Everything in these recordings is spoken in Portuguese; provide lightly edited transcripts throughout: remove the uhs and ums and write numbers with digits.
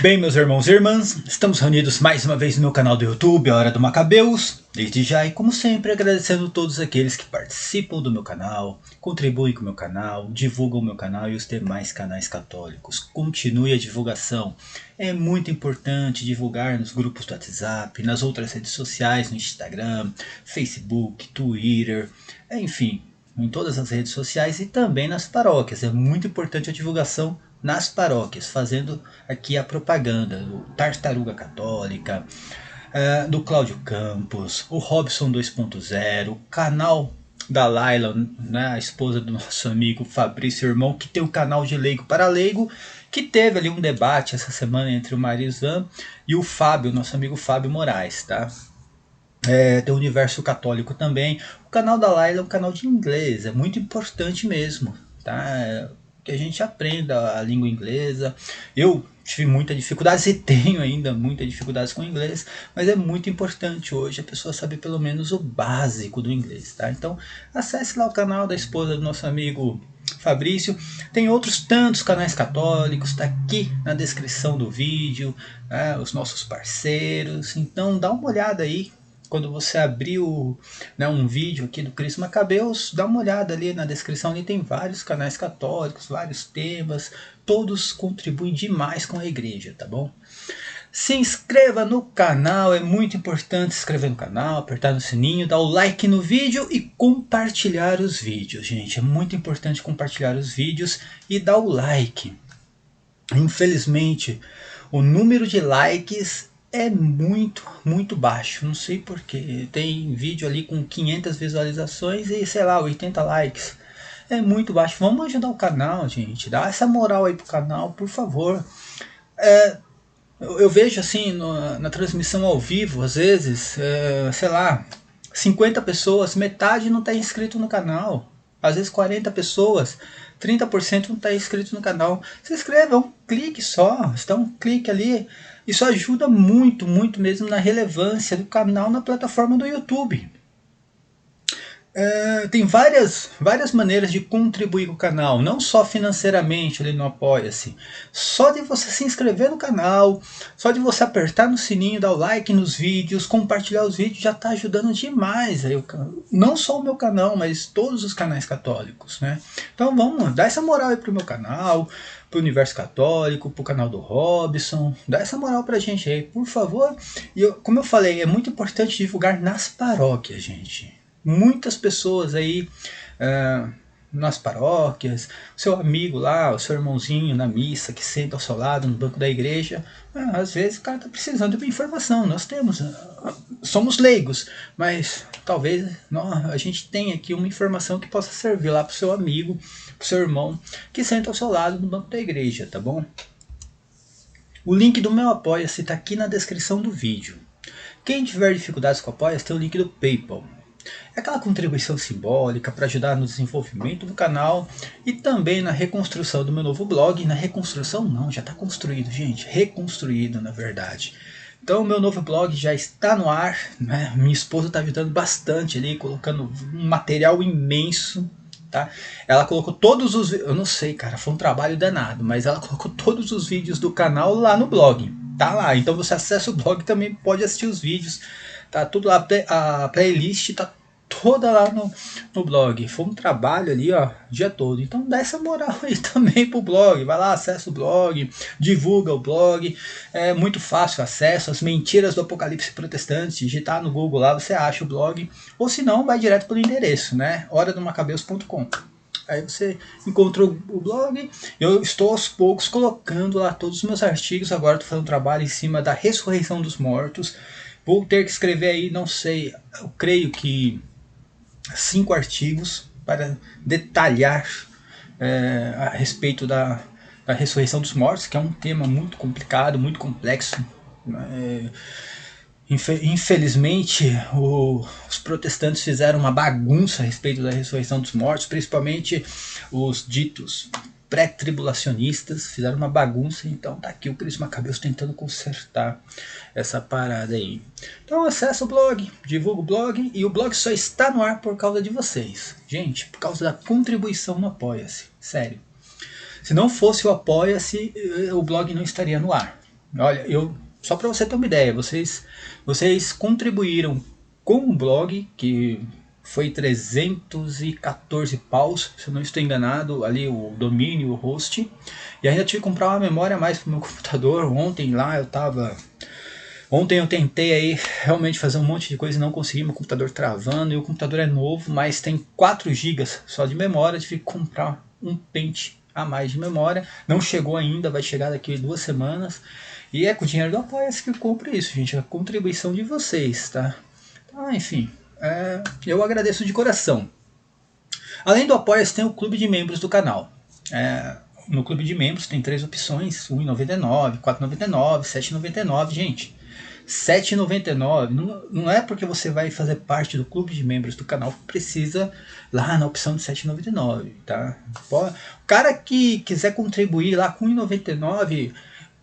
Bem, meus irmãos e irmãs, estamos reunidos mais uma vez no meu canal do YouTube, a Hora do Macabeus. Desde já e como sempre agradecendo a todos aqueles que participam do meu canal, contribuem com o meu canal, divulgam o meu canal e os demais canais católicos. Continue a divulgação, é muito importante divulgar nos grupos do WhatsApp, nas outras redes sociais, no Instagram, Facebook, Twitter, enfim, em todas as redes sociais e também nas paróquias. É muito importante a divulgação nas paróquias, fazendo aqui a propaganda do Tartaruga Católica, do Cláudio Campos, o Robson 2.0, o canal da Laila, né, a esposa do nosso amigo Fabrício Irmão, que tem o canal de Leigo para Leigo, que teve ali um debate essa semana entre o Marizan e o Fábio, nosso amigo Fábio Moraes, tá? Tem o Universo Católico também. O canal da Laila é um canal de inglês, é muito importante mesmo, tá? Que a gente aprenda a língua inglesa. Eu tive muita dificuldade e tenho ainda muita dificuldade com o inglês, mas é muito importante hoje a pessoa saber pelo menos o básico do inglês, tá? Então acesse lá o canal da esposa do nosso amigo Fabrício. Tem outros tantos canais católicos, está aqui na descrição do vídeo, né, os nossos parceiros. Então dá uma olhada aí. Quando você abrir um vídeo aqui do Cristo Macabeus, dá uma olhada ali na descrição, ali tem vários canais católicos, vários temas, todos contribuem demais com a igreja, tá bom? Se inscreva no canal, é muito importante se inscrever no canal, apertar no sininho, dar o like no vídeo e compartilhar os vídeos, gente. É muito importante compartilhar os vídeos e dar o like. Infelizmente, o número de likes é muito baixo, não sei porquê. Tem vídeo ali com 500 visualizações e sei lá, 80 likes. É muito baixo. Vamos ajudar o canal, gente. Dá essa moral aí pro canal, por favor. Eu vejo assim na transmissão ao vivo, às vezes, sei lá, 50 pessoas, metade não está inscrito no canal. Às vezes 40 pessoas, 30% não está inscrito no canal. Se inscreva, é um clique só, dá um clique ali. Isso ajuda muito mesmo na relevância do canal na plataforma do YouTube. Tem várias maneiras de contribuir com o canal, não só financeiramente ali no Apoia-se. Só de você se inscrever no canal, só de você apertar no sininho, dar o like nos vídeos, compartilhar os vídeos, já está ajudando demais aí, não só o meu canal, mas todos os canais católicos, né? Então vamos dar essa moral aí pro meu canal, pro Universo Católico, pro canal do Robson, dá essa moral pra gente aí, por favor. E como eu falei, é muito importante divulgar nas paróquias, gente. Muitas pessoas aí nas paróquias, seu amigo lá, o seu irmãozinho na missa que senta ao seu lado no banco da igreja, às vezes o cara está precisando de uma informação. Nós somos leigos, mas talvez a gente tenha aqui uma informação que possa servir lá para o seu amigo, para o seu irmão que senta ao seu lado no banco da igreja, tá bom? O link do meu Apoia-se está aqui na descrição do vídeo. Quem tiver dificuldades com o Apoia-se tem o link do PayPal. É aquela contribuição simbólica para ajudar no desenvolvimento do canal e também na reconstrução do meu novo blog. Na reconstrução não, já está construído, gente, reconstruído na verdade. Então o meu novo blog já está no ar, né? Minha esposa está ajudando bastante ali, colocando um material imenso, tá? Ela colocou todos os, eu não sei, cara, foi um trabalho danado, mas ela colocou todos os vídeos do canal lá no blog, tá lá. Então você acessa o blog e também pode assistir os vídeos. Tá tudo lá, a playlist tá toda lá no blog. Foi um trabalho ali, ó, o dia todo. Então dá essa moral aí também pro blog. Vai lá, acessa o blog, divulga o blog. É muito fácil o acesso. As mentiras do Apocalipse Protestante. Digitar no Google lá, você acha o blog. Ou se não, vai direto pelo endereço, né? horadomacabeus.com. Aí você encontrou o blog. Eu estou aos poucos colocando lá todos os meus artigos. Agora estou fazendo um trabalho em cima da ressurreição dos mortos. Vou ter que escrever aí, não sei, eu creio que 5 artigos para detalhar a respeito da ressurreição dos mortos, que é um tema muito complicado, muito complexo. Infelizmente, os protestantes fizeram uma bagunça a respeito da ressurreição dos mortos, principalmente os ditos pré-tribulacionistas fizeram uma bagunça, então tá aqui o Cris Macabeus tentando consertar essa parada aí. Então acessa o blog, divulga o blog, e o blog só está no ar por causa de vocês. Gente, por causa da contribuição no Apoia-se, sério. Se não fosse o Apoia-se, o blog não estaria no ar. Olha, só para você ter uma ideia, vocês contribuíram com o blog, que foi 314 paus, se eu não estou enganado, ali o domínio, o host, e ainda tive que comprar uma memória a mais para o meu computador. Ontem eu tentei aí realmente fazer um monte de coisa e não consegui, meu computador travando, e o computador é novo, mas tem 4 GB só de memória, tive que comprar um pente a mais de memória, não chegou ainda, vai chegar daqui 2 semanas, e é com o dinheiro do Apoia-se que eu compro isso, gente, a contribuição de vocês, tá? Enfim, eu agradeço de coração. Além do Apoia-se, tem o clube de membros do canal. No clube de membros tem 3 opções, R$ 1,99, R$ 4,99, R$ 7,99, gente. R$ 7,99 não é porque você vai fazer parte do clube de membros do canal que precisa lá na opção de R$ 7,99, tá? O cara que quiser contribuir lá com R$ 1,99,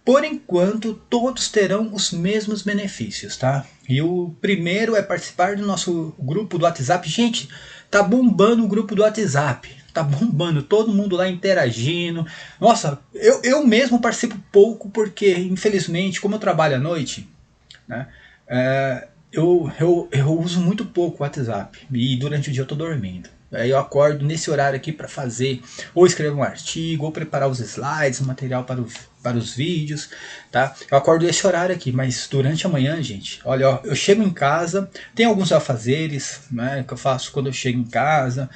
por enquanto todos terão os mesmos benefícios, tá? E o primeiro é participar do nosso grupo do WhatsApp. Gente, tá bombando o grupo do WhatsApp. Tá bombando, todo mundo lá interagindo. Nossa, eu mesmo participo pouco porque, infelizmente, como eu trabalho à noite, né, eu uso muito pouco o WhatsApp. E durante o dia eu tô dormindo. Aí eu acordo nesse horário aqui para fazer, ou escrever um artigo, ou preparar os slides, o material para os vídeos, tá? Eu acordo nesse horário aqui, mas durante a manhã, gente, olha, ó, eu chego em casa, tem alguns afazeres, né, que eu faço quando eu chego em casa,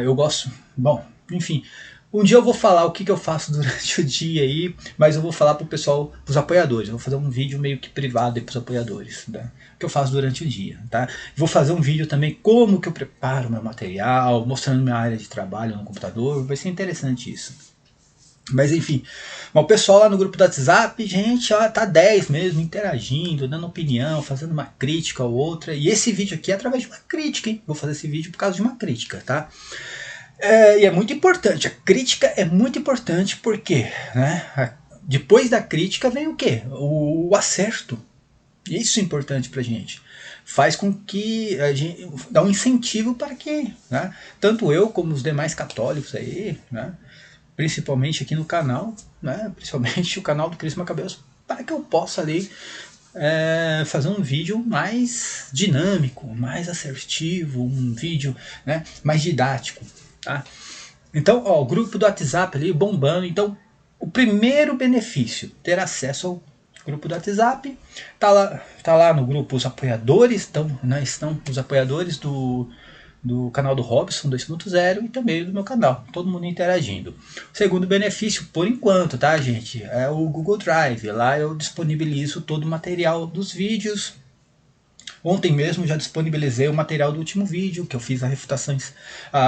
eu gosto, bom, enfim, um dia eu vou falar o que eu faço durante o dia aí, mas eu vou falar pro pessoal, pros apoiadores. Eu vou fazer um vídeo meio que privado aí pros apoiadores, tá? O que eu faço durante o dia, tá? Vou fazer um vídeo também como que eu preparo meu material, mostrando minha área de trabalho no computador. Vai ser interessante isso. Mas enfim, o pessoal lá no grupo do WhatsApp, gente, ó, tá 10 mesmo, interagindo, dando opinião, fazendo uma crítica ou outra. E esse vídeo aqui é através de uma crítica, hein? Vou fazer esse vídeo por causa de uma crítica, tá? E é muito importante, a crítica é muito importante porque, né, depois da crítica vem o quê? O acerto. Isso é importante pra gente. Faz com que a gente dá um incentivo para que, né, tanto eu como os demais católicos aí, né, principalmente aqui no canal, né, principalmente o canal do Cris Macabeus, para que eu possa ali fazer um vídeo mais dinâmico, mais assertivo, um vídeo, né, mais didático. Tá? Então, ó, o grupo do WhatsApp ali bombando. Então, o primeiro benefício, ter acesso ao grupo do WhatsApp. Tá lá no grupo os apoiadores, né, estão os apoiadores do canal do Robson 2.0 e também do meu canal, todo mundo interagindo. O segundo benefício, por enquanto, tá, gente, é o Google Drive. Lá eu disponibilizo todo o material dos vídeos. Ontem mesmo já disponibilizei o material do último vídeo, que eu fiz a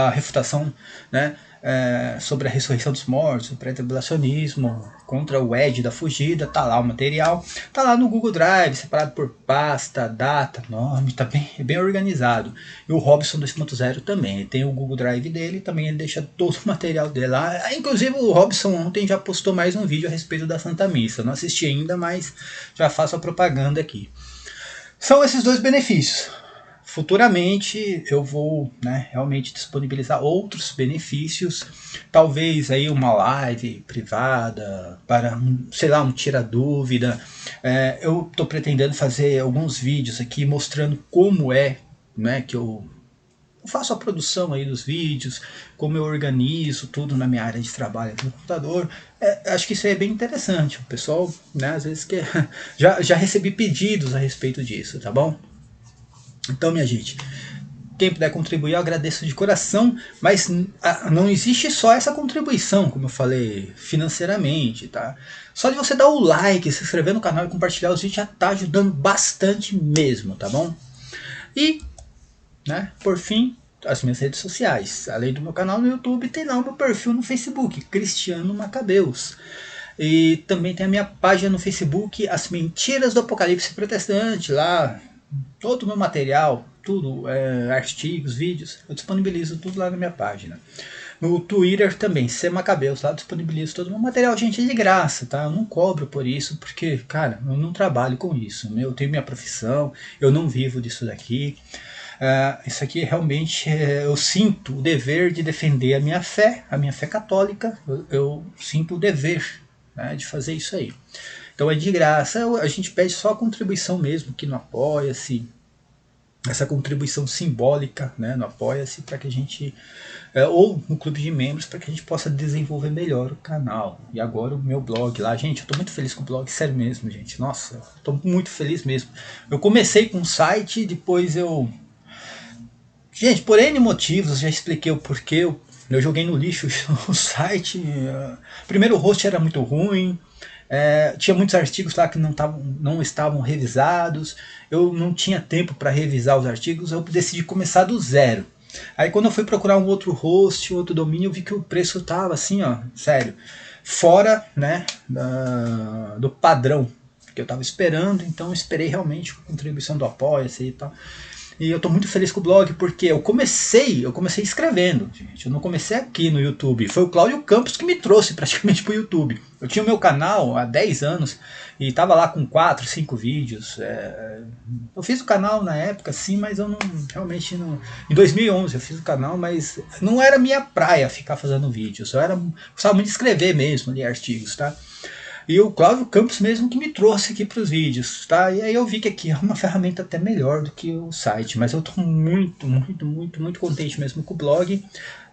refutação, né, sobre a ressurreição dos mortos, o pré-tribulacionismo, contra o Ed da fugida. Tá lá o material, tá lá no Google Drive, separado por pasta, data, nome, tá bem organizado. E o Robson 2.0 também, ele tem o Google Drive dele, também ele deixa todo o material dele lá. Inclusive o Robson ontem já postou mais um vídeo a respeito da Santa Missa. Eu não assisti ainda, mas já faço a propaganda aqui. São esses dois benefícios. Futuramente eu vou, né, realmente disponibilizar outros benefícios, talvez aí uma live privada para, sei lá, um tira-dúvida. Eu estou pretendendo fazer alguns vídeos aqui mostrando como né, que eu faço a produção aí dos vídeos, como eu organizo tudo na minha área de trabalho aqui no computador. Acho que isso aí é bem interessante. O pessoal, né, às vezes já recebi pedidos a respeito disso, tá bom? Então, minha gente, quem puder contribuir eu agradeço de coração, mas não existe só essa contribuição, como eu falei, financeiramente, tá? Só de você dar o like, se inscrever no canal e compartilhar os vídeos já tá ajudando bastante mesmo, tá bom? E, né, por fim, as minhas redes sociais. Além do meu canal no YouTube, tem lá o meu perfil no Facebook, Cristiano Macabeus. E também tem a minha página no Facebook, As Mentiras do Apocalipse Protestante. Lá, todo o meu material, tudo, artigos, vídeos, eu disponibilizo tudo lá na minha página. No Twitter também, C Macabeus, lá disponibilizo todo o meu material, gente, é de graça, tá? Eu não cobro por isso, porque, cara, eu não trabalho com isso. Eu tenho minha profissão, eu não vivo disso daqui. Isso aqui realmente eu sinto o dever de defender a minha fé católica, eu sinto o dever, né, de fazer isso aí. Então é de graça, a gente pede só a contribuição mesmo, que não Apoia-se, essa contribuição simbólica, né, no Apoia-se, para que a gente, ou no clube de membros, para que a gente possa desenvolver melhor o canal. E agora o meu blog lá, gente, eu estou muito feliz com o blog, sério mesmo, gente, nossa, estou muito feliz mesmo. Eu comecei com um site, depois eu... Gente, por N motivos, já expliquei o porquê, eu joguei no lixo o site, primeiro o host era muito ruim, tinha muitos artigos lá que não estavam revisados, eu não tinha tempo para revisar os artigos, eu decidi começar do zero. Aí quando eu fui procurar um outro host, outro domínio, eu vi que o preço estava assim, ó, sério, fora, né, do padrão que eu estava esperando, então eu esperei realmente a contribuição do Apoia-se e tal. E eu tô muito feliz com o blog, porque eu comecei escrevendo, gente. Eu não comecei aqui no YouTube. Foi o Cláudio Campos que me trouxe praticamente pro YouTube. Eu tinha o meu canal há 10 anos e tava lá com 4, 5 vídeos. Eu fiz o canal na época, sim, mas eu não realmente não. Em 2011 eu fiz o canal, mas não era minha praia ficar fazendo vídeos. Eu gostava muito de escrever mesmo ali artigos, tá? E o Cláudio Campos mesmo que me trouxe aqui para os vídeos, tá? E aí eu vi que aqui é uma ferramenta até melhor do que o site, mas eu estou muito contente mesmo com o blog,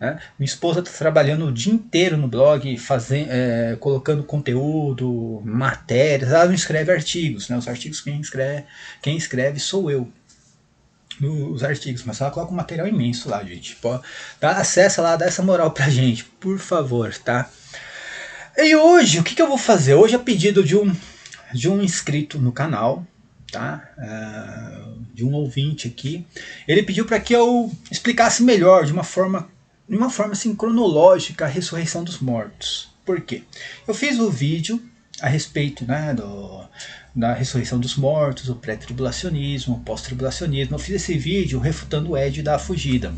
né? Minha esposa está trabalhando o dia inteiro no blog, colocando conteúdo, matérias, ela não escreve artigos, né? Os artigos quem escreve sou eu. Os artigos, mas ela coloca um material imenso lá, gente. Acessa lá, dá essa moral pra gente, por favor, tá? E hoje, o que eu vou fazer? Hoje, a pedido de um inscrito no canal, tá? De um ouvinte aqui, ele pediu para que eu explicasse melhor, de uma forma assim, cronológica, a ressurreição dos mortos. Por quê? Eu fiz o vídeo a respeito, né, da ressurreição dos mortos, o pré-tribulacionismo, o pós-tribulacionismo. Eu fiz esse vídeo refutando o Ed da fugida.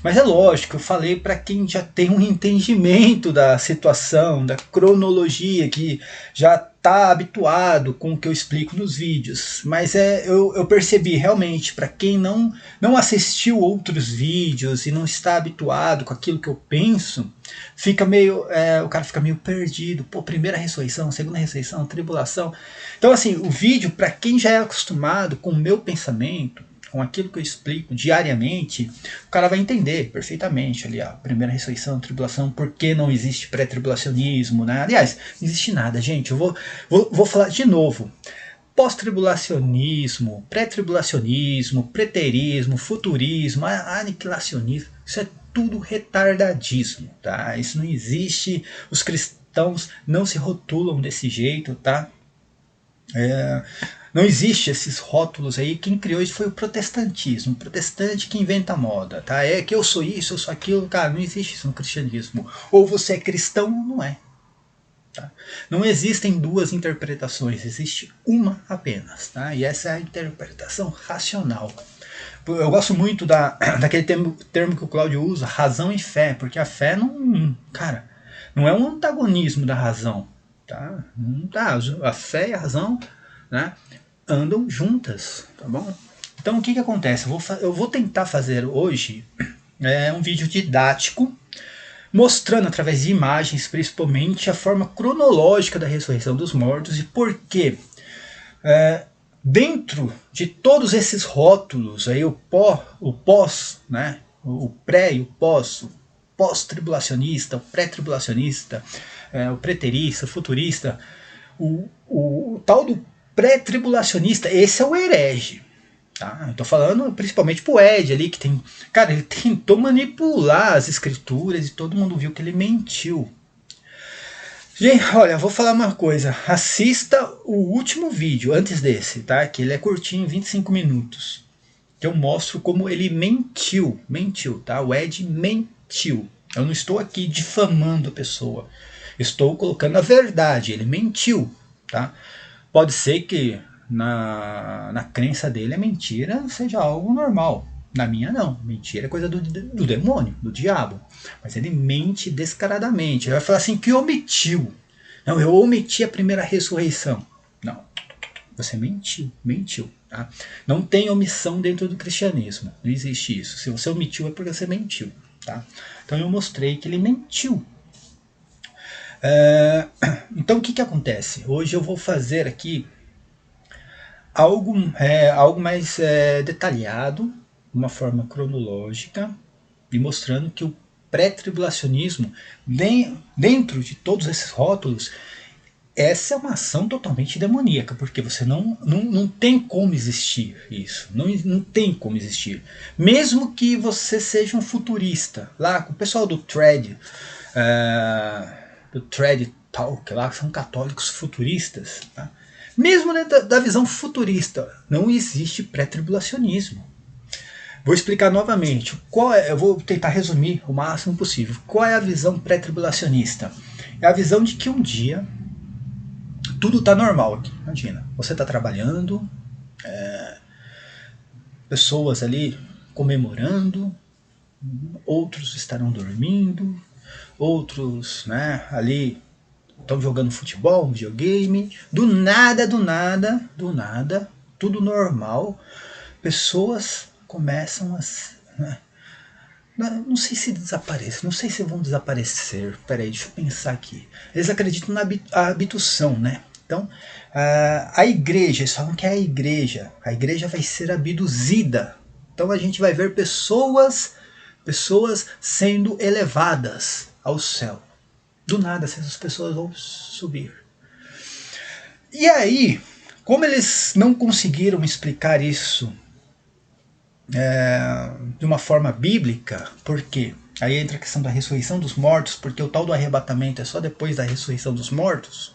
Mas é lógico, eu falei para quem já tem um entendimento da situação, da cronologia, que já está habituado com o que eu explico nos vídeos. Mas eu percebi realmente, para quem não assistiu outros vídeos e não está habituado com aquilo que eu penso, o cara fica meio perdido. Pô, primeira ressurreição, segunda ressurreição, tribulação. Então assim, o vídeo, para quem já é acostumado com o meu pensamento, com aquilo que eu explico diariamente, o cara vai entender perfeitamente ali a primeira ressurreição, tribulação, por que não existe pré-tribulacionismo, né? Aliás, não existe nada, gente. Eu vou falar de novo. Pós-tribulacionismo, pré-tribulacionismo, preterismo, futurismo, aniquilacionismo, isso é tudo retardadismo, tá? Isso não existe, os cristãos não se rotulam desse jeito, tá? Não existe esses rótulos aí. Quem criou isso foi o protestantismo. O protestante que inventa moda, tá? É que eu sou isso, eu sou aquilo. Cara, não existe isso no cristianismo. Ou você é cristão ou não é. Tá? Não existem duas interpretações, existe uma apenas. Tá? E essa é a interpretação racional. Eu gosto muito daquele termo que o Cláudio usa, razão e fé, porque a fé não, cara, não é um antagonismo da razão. Tá? Não tá. A fé e a razão, né, andam juntas, tá bom? Então o que acontece? Eu vou tentar fazer hoje um vídeo didático, mostrando através de imagens, principalmente, a forma cronológica da ressurreição dos mortos e por que, dentro de todos esses rótulos, aí, o pós, né, o pré e o pós-tribulacionista, o pré-tribulacionista, o preterista, o futurista, o tal do pré-tribulacionista, esse é o herege. Tá? Eu tô falando principalmente pro Ed ali, que tem. Cara, ele tentou manipular as escrituras e todo mundo viu que ele mentiu. Gente, olha, vou falar uma coisa. Assista o último vídeo, antes desse, tá? Que ele é curtinho, 25 minutos. Que eu mostro como ele mentiu. Mentiu, tá? O Ed mentiu. Eu não estou aqui difamando a pessoa. Estou colocando a verdade. Ele mentiu, tá? Pode ser que na crença dele a mentira seja algo normal, Na minha não. Mentira é coisa do demônio, do diabo. Mas ele mente descaradamente. Ele vai falar assim que omitiu. Não, eu omiti a primeira ressurreição. Não. Você mentiu, mentiu. Tá? Não tem omissão dentro do cristianismo. Não existe isso. Se você omitiu é porque você mentiu. Tá? Então eu mostrei que ele mentiu. Então o que acontece? Hoje eu vou fazer aqui algo mais detalhado, de uma forma cronológica, e mostrando que o pré-tribulacionismo, dentro de todos esses rótulos, essa é uma ação totalmente demoníaca, porque você não tem como existir isso. Não tem como existir. Mesmo que você seja um futurista, lá com o pessoal do Thread Talk, lá que são católicos futuristas, tá? Mesmo dentro da visão futurista, não existe pré-tribulacionismo. Vou explicar novamente. Eu vou tentar resumir o máximo possível. Qual é a visão pré-tribulacionista? É a visão de que um dia tudo está normal aqui. Imagina, você está trabalhando, pessoas ali comemorando, outros estarão dormindo, outros, né, ali estão jogando futebol, videogame. Do nada, tudo normal. Pessoas começam a... Né, não sei se desaparecem, não sei se vão desaparecer. Peraí, deixa eu pensar aqui. Eles acreditam na abdução, né? Então, a igreja, eles falam que é a igreja vai ser abduzida. Então a gente vai ver pessoas sendo elevadas ao céu. Do nada, essas pessoas vão subir. E aí, como eles não conseguiram explicar isso de uma forma bíblica, por quê? Aí entra a questão da ressurreição dos mortos, porque o tal do arrebatamento é só depois da ressurreição dos mortos.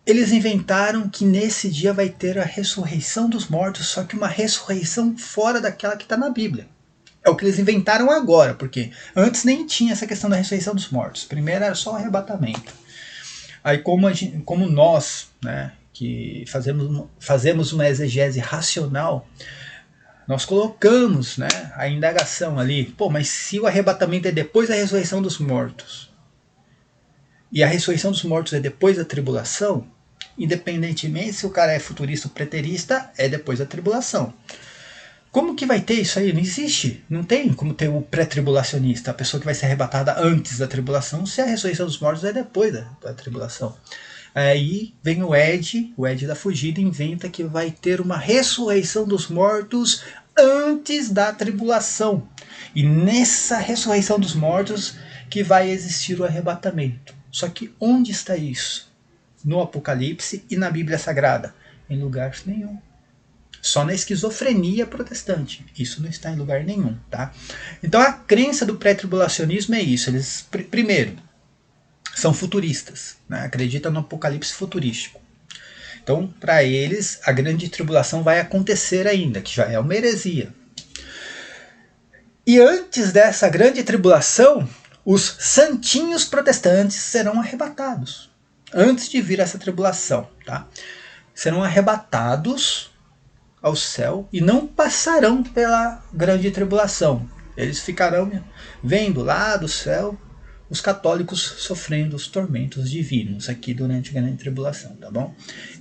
Eles inventaram que nesse dia vai ter a ressurreição dos mortos, só que uma ressurreição fora daquela que está na Bíblia. É o que eles inventaram agora, porque antes nem tinha essa questão da ressurreição dos mortos. Primeiro era só o arrebatamento. Aí como nós, né, que fazemos uma exegese racional, nós colocamos, né, a indagação ali. Pô, mas se o arrebatamento é depois da ressurreição dos mortos, e a ressurreição dos mortos é depois da tribulação, independentemente se o cara é futurista ou preterista, é depois da tribulação. Como que vai ter isso aí? Não existe. Não tem como ter o pré-tribulacionista, a pessoa que vai ser arrebatada antes da tribulação, se a ressurreição dos mortos é depois da tribulação. Aí vem o Ed da fugida, inventa que vai ter uma ressurreição dos mortos antes da tribulação. E nessa ressurreição dos mortos que vai existir o arrebatamento. Só que onde está isso? No Apocalipse e na Bíblia Sagrada? Em lugar nenhum. Só na esquizofrenia protestante. Isso não está em lugar nenhum, tá? Então a crença do pré-tribulacionismo é isso. Eles, primeiro, são futuristas, né? Acreditam no apocalipse futurístico. Então, para eles, a grande tribulação vai acontecer ainda, que já é uma heresia. E antes dessa grande tribulação, os santinhos protestantes serão arrebatados. Antes de vir essa tribulação, tá? Serão arrebatados ao céu e não passarão pela grande tribulação. Eles ficarão vendo lá do céu os católicos sofrendo os tormentos divinos aqui durante a grande tribulação, tá bom?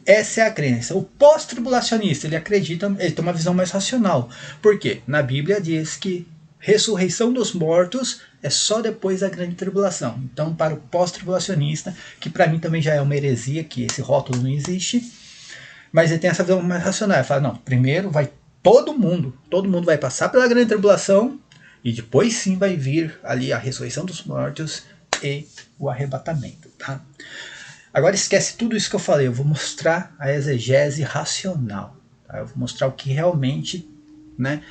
Essa é a crença. O pós-tribulacionista, ele acredita, ele tem uma visão mais racional. Por quê? Na Bíblia diz que ressurreição dos mortos é só depois da grande tribulação. Então, para o pós-tribulacionista, que para mim também já é uma heresia, que esse rótulo não existe, mas ele tem essa visão mais racional. Ele fala, não, primeiro vai todo mundo vai passar pela grande tribulação, e depois sim vai vir ali a ressurreição dos mortos e o arrebatamento, tá? Agora esquece tudo isso que eu falei, eu vou mostrar a exegese racional, tá? Eu vou mostrar o que realmente, né,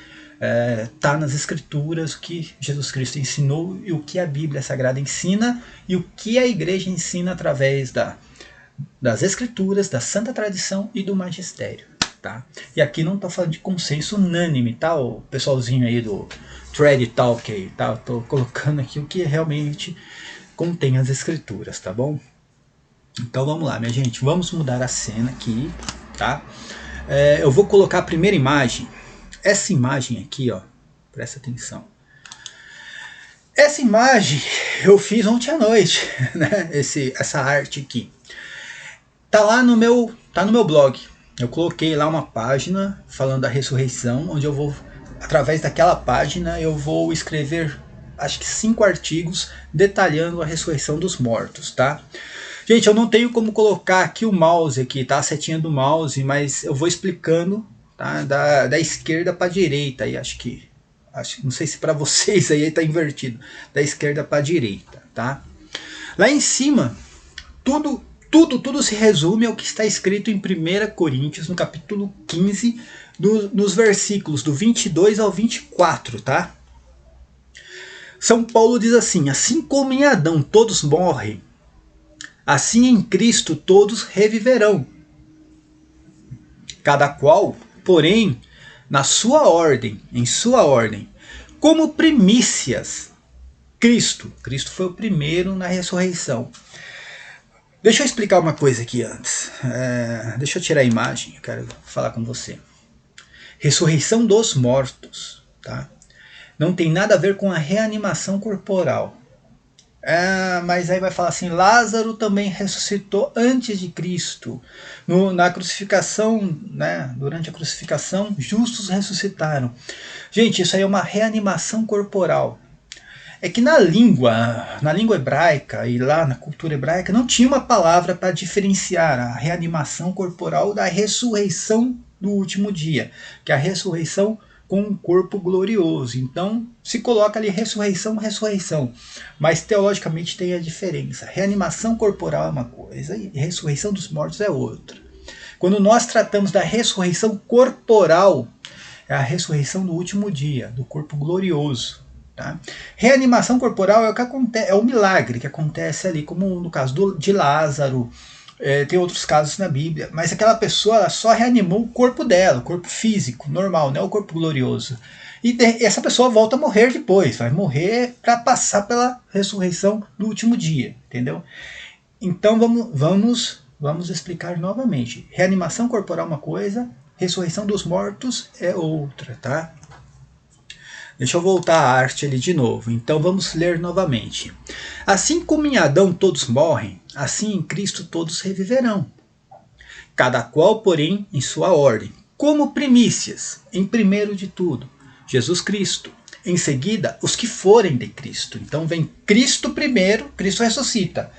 tá nas escrituras, o que Jesus Cristo ensinou e o que a Bíblia Sagrada ensina e o que a igreja ensina através das escrituras, da santa tradição e do magistério, tá? E aqui não estou falando de consenso unânime, tá? O pessoalzinho aí do Thread Talk aí, tá? Estou colocando aqui o que realmente contém as escrituras, tá bom? Então vamos lá, minha gente, vamos mudar a cena aqui, tá? Eu vou colocar a primeira imagem Essa imagem aqui, ó, presta atenção. Essa imagem eu fiz ontem à noite, né? Essa arte aqui. Tá lá no meu blog. Eu coloquei lá uma página falando da ressurreição, onde eu vou, através daquela página, eu vou escrever, acho que 5 artigos detalhando a ressurreição dos mortos, tá? Gente, eu não tenho como colocar aqui o mouse aqui, tá? A setinha do mouse, mas eu vou explicando, tá? Da esquerda para a direita, aí não sei se para vocês aí está invertido, da esquerda para a direita, tá? Lá em cima, tudo se resume ao que está escrito em 1 Coríntios, no capítulo 15, nos versículos do 22 ao 24, tá? São Paulo diz assim: assim como em Adão todos morrem, assim em Cristo todos reviverão. Cada qual, porém, na sua ordem, em sua ordem, como primícias. Cristo foi o primeiro na ressurreição. Deixa eu explicar uma coisa aqui antes. Deixa eu tirar a imagem, eu quero falar com você. Ressurreição dos mortos, tá? Não tem nada a ver com a reanimação corporal. Mas aí vai falar assim, Lázaro também ressuscitou antes de Cristo. Na crucificação, né, durante a crucificação, justos ressuscitaram. Gente, isso aí é uma reanimação corporal. É que na língua hebraica e lá na cultura hebraica não tinha uma palavra para diferenciar a reanimação corporal da ressurreição do último dia, que é a ressurreição com um corpo glorioso. Então se coloca ali ressurreição, mas teologicamente tem a diferença. Reanimação corporal é uma coisa e ressurreição dos mortos é outra. Quando nós tratamos da ressurreição corporal, é a ressurreição do último dia, do corpo glorioso. Tá? Reanimação corporal é o milagre que acontece ali, como no caso de Lázaro, tem outros casos na Bíblia, mas aquela pessoa ela só reanimou o corpo dela, o corpo físico, normal, não é o corpo glorioso. E essa pessoa volta a morrer depois, vai morrer para passar pela ressurreição do último dia, entendeu? Então vamos explicar novamente. Reanimação corporal é uma coisa, ressurreição dos mortos é outra, tá? Deixa eu voltar à arte ali de novo. Então vamos ler novamente. Assim como em Adão todos morrem, assim em Cristo todos reviverão. Cada qual, porém, em sua ordem. Como primícias, em primeiro de tudo, Jesus Cristo. Em seguida, os que forem de Cristo. Então vem Cristo primeiro, Cristo ressuscita.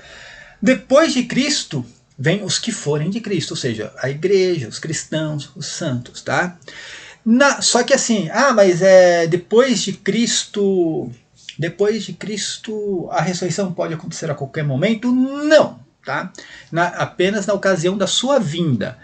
Depois de Cristo, vem os que forem de Cristo, ou seja, a igreja, os cristãos, os santos, tá? Só que assim, mas depois de Cristo a ressurreição pode acontecer a qualquer momento? Não, tá? Apenas na ocasião da sua vinda.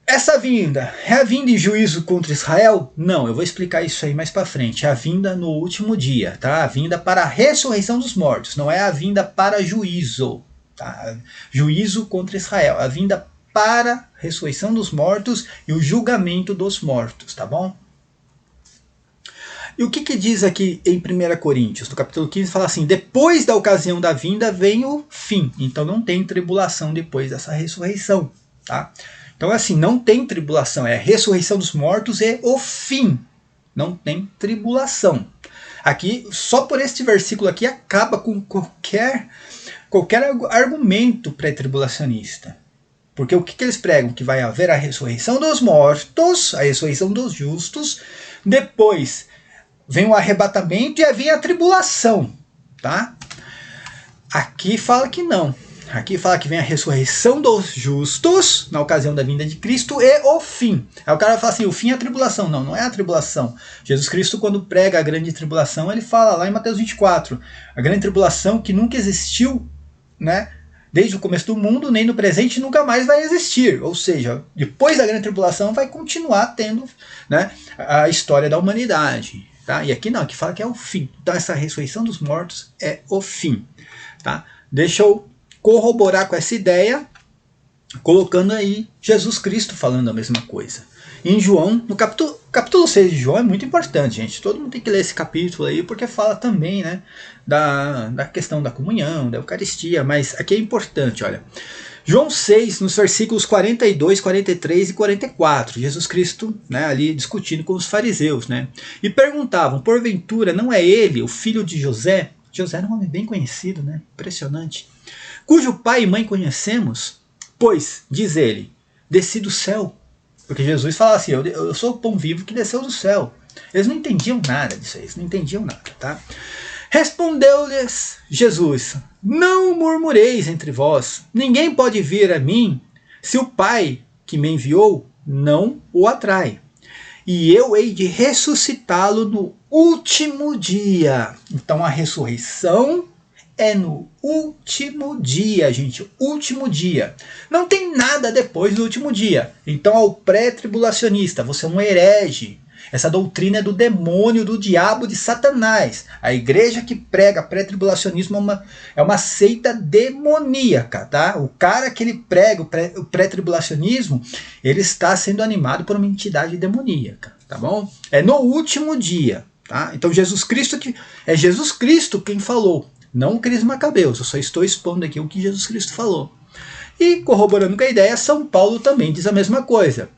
Essa vinda é a vinda em juízo contra Israel? Não, eu vou explicar isso aí mais para frente. É a vinda no último dia, tá? A vinda para a ressurreição dos mortos, não é a vinda para juízo, tá? Juízo contra Israel, a vinda para a ressurreição dos mortos e o julgamento dos mortos, tá bom? E o que diz aqui em 1 Coríntios, no capítulo 15, fala assim, depois da ocasião da vinda vem o fim, então não tem tribulação depois dessa ressurreição, tá? Então assim, não tem tribulação, é a ressurreição dos mortos e o fim, não tem tribulação. Aqui, só por este versículo aqui, acaba com qualquer argumento pré-tribulacionista. Porque o que eles pregam? Que vai haver a ressurreição dos mortos, a ressurreição dos justos, depois vem o arrebatamento e vem a tribulação, tá? Aqui fala que não. Aqui fala que vem a ressurreição dos justos, na ocasião da vinda de Cristo, e o fim. Aí o cara fala assim, o fim é a tribulação. Não, não é a tribulação. Jesus Cristo, quando prega a grande tribulação, ele fala lá em Mateus 24, a grande tribulação que nunca existiu, né? Desde o começo do mundo, nem no presente, nunca mais vai existir. Ou seja, depois da grande tribulação vai continuar tendo, né, a história da humanidade. Tá? E aqui não, aqui fala que é o fim. Então essa ressurreição dos mortos é o fim. Tá? Deixa eu corroborar com essa ideia colocando aí Jesus Cristo falando a mesma coisa. Em João, no capítulo 6 de João é muito importante, gente. Todo mundo tem que ler esse capítulo aí, porque fala também, né, da questão da comunhão, da Eucaristia, mas aqui é importante, olha. João 6, nos versículos 42, 43 e 44, Jesus Cristo, né, ali discutindo com os fariseus, né, e perguntavam, porventura não é ele o filho de José? José era um homem bem conhecido, né, impressionante, cujo pai e mãe conhecemos? Pois, diz ele, desci do céu. Porque Jesus fala assim, eu sou o pão vivo que desceu do céu. Eles não entendiam nada disso aí, eles não entendiam nada, tá? Respondeu-lhes Jesus, não murmureis entre vós, ninguém pode vir a mim se o Pai que me enviou não o atrai. E eu hei de ressuscitá-lo no último dia. Então a ressurreição é no último dia, gente. Último dia. Não tem nada depois do último dia. Então, ao pré-tribulacionista, você é um herege. Essa doutrina é do demônio, do diabo, de Satanás. A igreja que prega pré-tribulacionismo é uma seita demoníaca, tá? O cara que ele prega o pré-tribulacionismo, ele está sendo animado por uma entidade demoníaca, tá bom? É no último dia, tá? Então, Jesus Cristo quem falou. Não o Cris Macabeus, eu só estou expondo aqui o que Jesus Cristo falou. E corroborando com a ideia, São Paulo também diz a mesma coisa.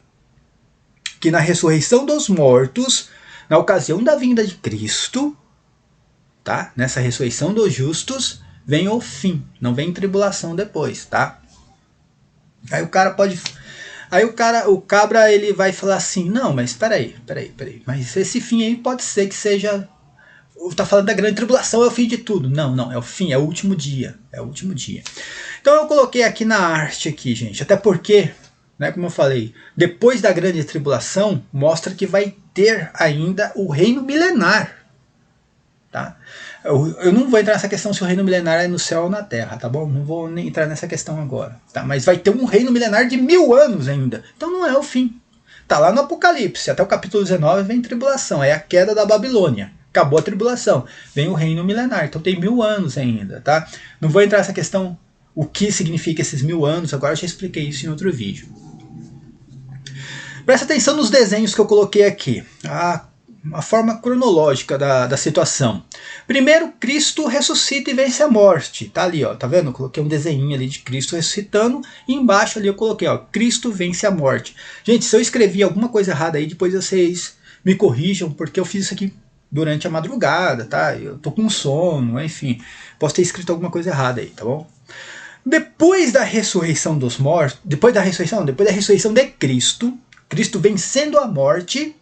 Que na ressurreição dos mortos, na ocasião da vinda de Cristo, tá? Nessa ressurreição dos justos, vem o fim, não vem tribulação depois, tá? Aí o cara pode... Aí o cabra ele vai falar assim, não, mas peraí, mas esse fim aí pode ser que seja... Está falando da grande tribulação, é o fim de tudo. Não, é o fim, é o último dia. É o último dia. Então eu coloquei aqui na arte, aqui, gente. Até porque, né, como eu falei, depois da grande tribulação, mostra que vai ter ainda o reino milenar. Tá? Eu não vou entrar nessa questão se o reino milenar é no céu ou na terra, tá bom? Não vou nem entrar nessa questão agora. Tá? Mas vai ter um reino milenar de 1000 anos ainda. Então não é o fim. Tá lá no Apocalipse, até o capítulo 19 vem tribulação, é a queda da Babilônia. Acabou a tribulação, vem o reino milenar, então tem 1000 anos ainda, tá? Não vou entrar nessa questão, o que significa esses 1000 anos, agora eu já expliquei isso em outro vídeo. Presta atenção nos desenhos que eu coloquei aqui, a forma cronológica da situação. Primeiro, Cristo ressuscita e vence a morte, tá ali, ó, tá vendo? Eu coloquei um desenho ali de Cristo ressuscitando, e embaixo ali eu coloquei, ó, Cristo vence a morte. Gente, se eu escrevi alguma coisa errada aí, depois vocês me corrijam, porque eu fiz isso aqui durante a madrugada, tá? Eu tô com sono, enfim. Posso ter escrito alguma coisa errada aí, tá bom? Depois da ressurreição dos mortos, depois da ressurreição de Cristo, Cristo vencendo a morte,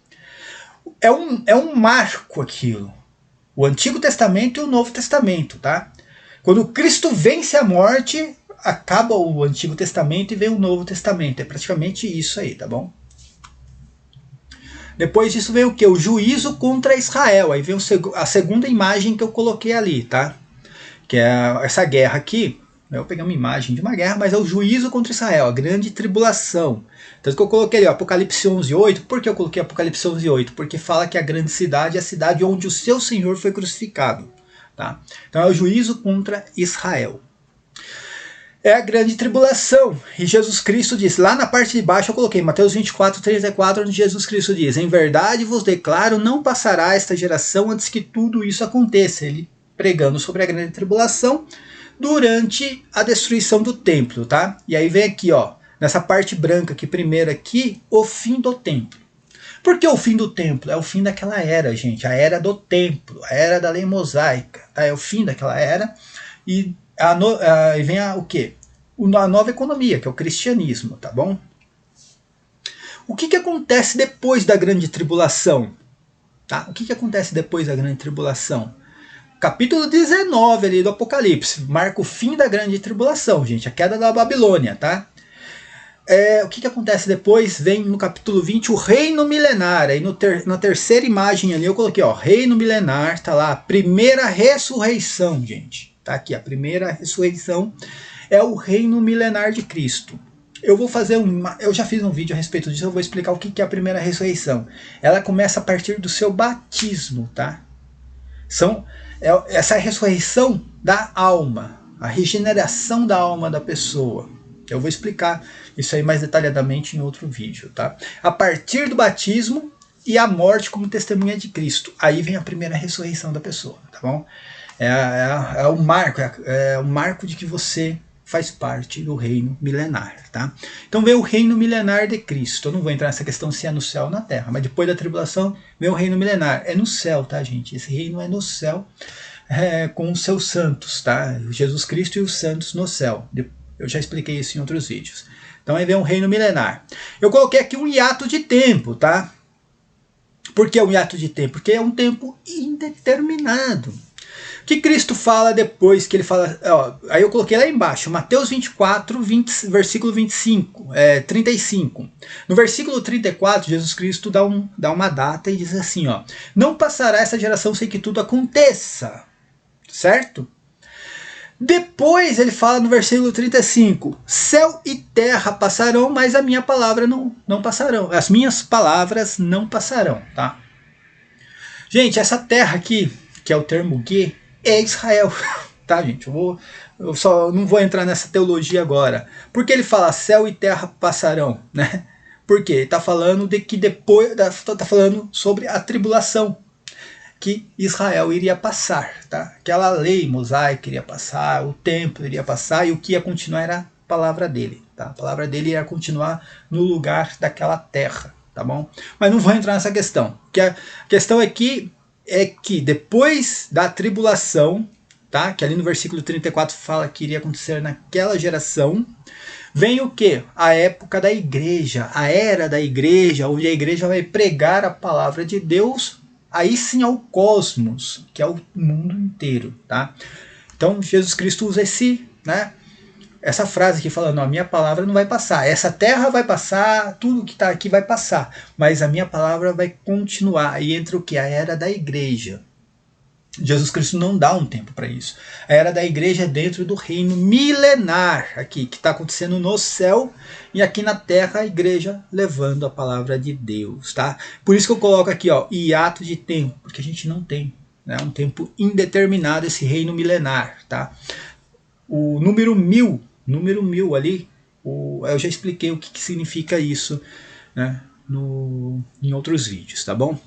é um marco aquilo. O Antigo Testamento e o Novo Testamento, tá? Quando Cristo vence a morte, acaba o Antigo Testamento e vem o Novo Testamento. É praticamente isso aí, tá bom? Depois disso veio o que? O juízo contra Israel. Aí veio a segunda imagem que eu coloquei ali, tá? Que é essa guerra aqui. Eu peguei uma imagem de uma guerra, mas é o juízo contra Israel, a grande tribulação. Tanto que eu coloquei ali, ó, Apocalipse 11:8. Por que eu coloquei Apocalipse 11:8? Porque fala que a grande cidade é a cidade onde o seu Senhor foi crucificado. Tá? Então é o juízo contra Israel. É a grande tribulação. E Jesus Cristo diz, lá na parte de baixo eu coloquei Mateus 24:34, onde Jesus Cristo diz, em verdade vos declaro, não passará esta geração antes que tudo isso aconteça. Ele pregando sobre a grande tribulação durante a destruição do templo, tá? E aí vem aqui, ó, nessa parte branca aqui, primeiro aqui, o fim do templo. Por que o fim do templo? É o fim daquela era, gente, a era do templo, a era da lei mosaica, tá? É o fim daquela era e aí vem o quê? A nova economia, que é o cristianismo, tá bom? O que acontece depois da grande tribulação? Tá? O que acontece depois da grande tribulação? Capítulo 19 ali do Apocalipse, marca o fim da grande tribulação, gente, a queda da Babilônia, tá? O que acontece depois? Vem no capítulo 20 o reino milenar. Aí na terceira imagem ali eu coloquei, ó, reino milenar, tá lá, primeira ressurreição, gente. Tá aqui, a primeira ressurreição é o reino milenar de Cristo. Eu já fiz um vídeo a respeito disso, eu vou explicar o que é a primeira ressurreição. Ela começa a partir do seu batismo, tá? Essa ressurreição da alma, a regeneração da alma da pessoa. Eu vou explicar isso aí mais detalhadamente em outro vídeo, tá? A partir do batismo e a morte como testemunha de Cristo. Aí vem a primeira ressurreição da pessoa, tá bom? É o marco de que você faz parte do reino milenar, tá? Então vem o reino milenar de Cristo. Eu não vou entrar nessa questão se é no céu ou na terra, mas depois da tribulação vem o reino milenar. É no céu, tá, gente? Esse reino é no céu, com os seus santos, tá? Jesus Cristo e os santos no céu. Eu já expliquei isso em outros vídeos. Então aí vem um reino milenar. Eu coloquei aqui um hiato de tempo, tá? Por que um hiato de tempo? Porque é um tempo indeterminado. O que Cristo fala depois que ele fala... Ó, aí eu coloquei lá embaixo, Mateus 24, versículo 35. No versículo 34, Jesus Cristo dá uma data e diz assim, ó: não passará essa geração sem que tudo aconteça. Certo? Depois ele fala no versículo 35, céu e terra passarão, mas a minha palavra não passarão. As minhas palavras não passarão, tá? Gente, essa terra aqui, que é o termo Ge, é Israel, tá, gente? Eu só não vou entrar nessa teologia agora. Por que ele fala céu e terra passarão, né? Porque ele está falando de que depois, está falando sobre a tribulação que Israel iria passar, tá? Aquela lei mosaica iria passar, o templo iria passar e o que ia continuar era a palavra dele, tá? A palavra dele ia continuar no lugar daquela terra, tá bom? Mas não vou entrar nessa questão, porque a questão aqui é que depois da tribulação, tá? Que ali no versículo 34 fala que iria acontecer naquela geração, vem o que? A época da igreja, a era da igreja, onde a igreja vai pregar a palavra de Deus, aí sim ao cosmos, que é o mundo inteiro, tá? Então Jesus Cristo usa essa frase aqui falando, a minha palavra não vai passar, essa terra vai passar, tudo que está aqui vai passar, mas a minha palavra vai continuar. Aí entra o que? A era da igreja. Jesus Cristo não dá um tempo para isso. A era da igreja é dentro do reino milenar aqui, que está acontecendo no céu, e aqui na terra a igreja levando a palavra de Deus, tá? Por isso que eu coloco aqui, ó, hiato de tempo, porque a gente não tem, né, um tempo indeterminado esse reino milenar, tá? O número 1000 ali, eu já expliquei o que significa isso, né, em outros vídeos, tá bom?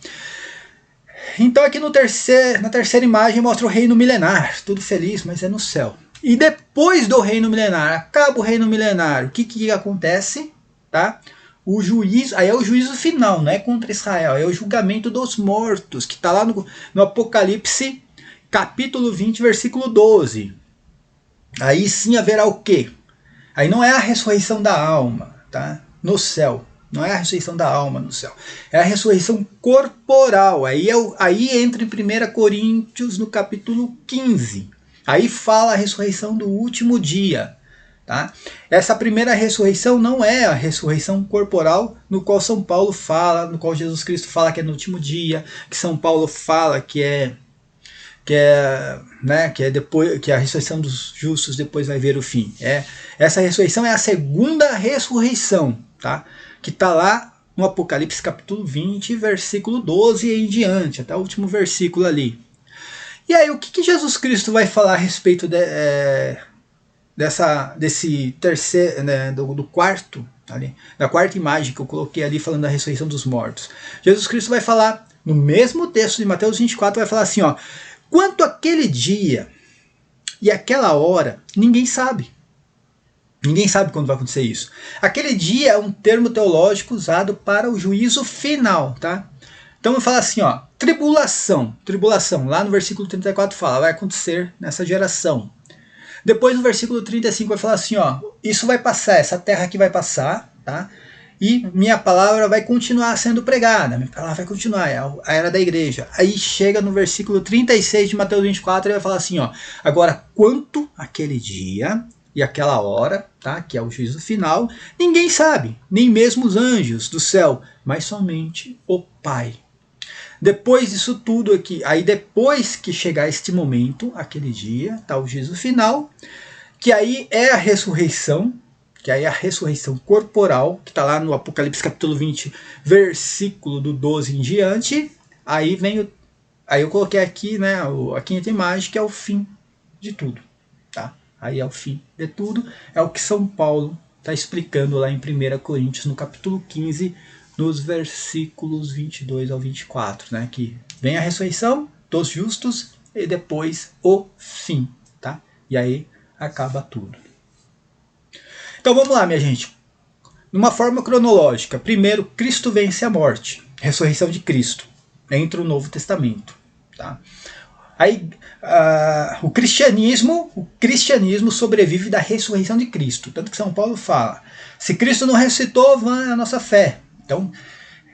Então aqui na terceira imagem mostra o reino milenar, tudo feliz, mas é no céu. E depois do reino milenar, acaba o reino milenar, o que acontece? Tá? O juízo, aí é o juízo final, não é contra Israel, é o julgamento dos mortos, que está lá no Apocalipse, capítulo 20, versículo 12. Aí sim haverá o quê? Aí não é a ressurreição da alma, tá? No céu. Não é a ressurreição da alma no céu. É a ressurreição corporal. Aí entra em 1 Coríntios, no capítulo 15. Aí fala a ressurreição do último dia. Tá? Essa primeira ressurreição não é a ressurreição corporal no qual São Paulo fala, no qual Jesus Cristo fala que é no último dia, que São Paulo fala que é depois, que a ressurreição dos justos depois vai ver o fim. Essa ressurreição é a segunda ressurreição, tá? Que está lá no Apocalipse capítulo 20, versículo 12 e em diante, até o último versículo ali. E aí, o que Jesus Cristo vai falar a respeito desse terceiro, né, do quarto, ali, da quarta imagem que eu coloquei ali falando da ressurreição dos mortos? Jesus Cristo vai falar, no mesmo texto de Mateus 24, vai falar assim, ó: quanto àquele dia e aquela hora, ninguém sabe. Ninguém sabe quando vai acontecer isso. Aquele dia é um termo teológico usado para o juízo final, tá? Então eu falo assim, ó, tribulação, lá no versículo 34 fala, vai acontecer nessa geração. Depois no versículo 35 vai falar assim, ó, isso vai passar, essa terra aqui vai passar, tá? E minha palavra vai continuar sendo pregada, minha palavra vai continuar, é a era da igreja. Aí chega no versículo 36 de Mateus 24 e vai falar assim, ó, agora quanto àquele dia e aquela hora, tá, que é o juízo final, ninguém sabe, nem mesmo os anjos do céu, mas somente o Pai. Depois disso tudo aqui, aí depois que chegar este momento, aquele dia, tá, o juízo final, que aí é a ressurreição, que aí é a ressurreição corporal, que está lá no Apocalipse capítulo 20, versículo do 12 em diante. Aí eu coloquei aqui, né, a quinta imagem, que é o fim de tudo, tá? Aí é o fim de tudo, é o que São Paulo está explicando lá em 1 Coríntios, no capítulo 15, nos versículos 22 ao 24, né? Que vem a ressurreição dos justos e depois o fim, tá? E aí acaba tudo. Então vamos lá, minha gente. Numa forma cronológica, primeiro Cristo vence a morte, ressurreição de Cristo, entra o Novo Testamento, tá? Aí o cristianismo sobrevive da ressurreição de Cristo, tanto que São Paulo fala: se Cristo não ressuscitou, vã é a nossa fé. Então,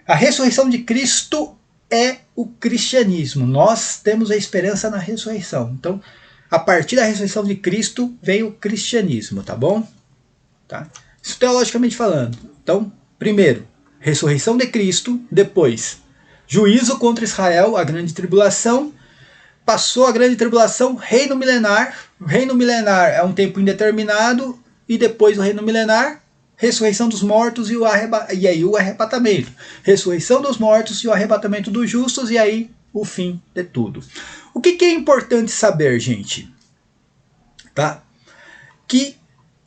a ressurreição de Cristo é o cristianismo. Nós temos a esperança na ressurreição. Então, a partir da ressurreição de Cristo vem o cristianismo, tá bom? Tá? Isso teologicamente falando. Então, primeiro, ressurreição de Cristo, depois, juízo contra Israel, a grande tribulação. Passou a grande tribulação, reino milenar. O reino milenar é um tempo indeterminado, e depois o reino milenar, ressurreição dos mortos e aí o arrebatamento. Ressurreição dos mortos e o arrebatamento dos justos, e aí o fim de tudo. O que é importante saber, gente? Tá? Que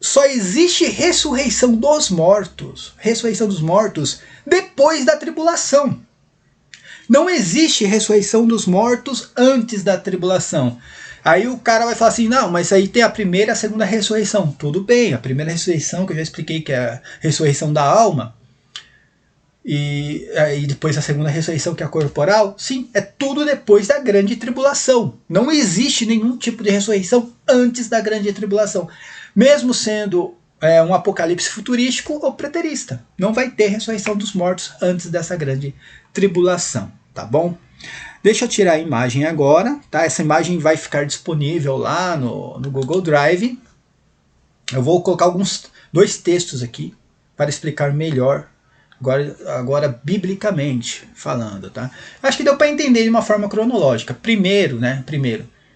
só existe ressurreição dos mortos depois da tribulação. Não existe ressurreição dos mortos antes da tribulação. Aí o cara vai falar assim: não, mas aí tem a primeira e a segunda ressurreição. Tudo bem, a primeira ressurreição, que eu já expliquei, que é a ressurreição da alma, e depois a segunda ressurreição, que é a corporal. Sim, é tudo depois da grande tribulação. Não existe nenhum tipo de ressurreição antes da grande tribulação. Mesmo sendo um apocalipse futurístico ou preterista. Não vai ter ressurreição dos mortos antes dessa grande tribulação, tá bom? Deixa eu tirar a imagem agora, tá? Essa imagem vai ficar disponível lá no Google Drive. Eu vou colocar dois textos aqui para explicar melhor, agora biblicamente falando, tá? Acho que deu para entender de uma forma cronológica. Primeiro,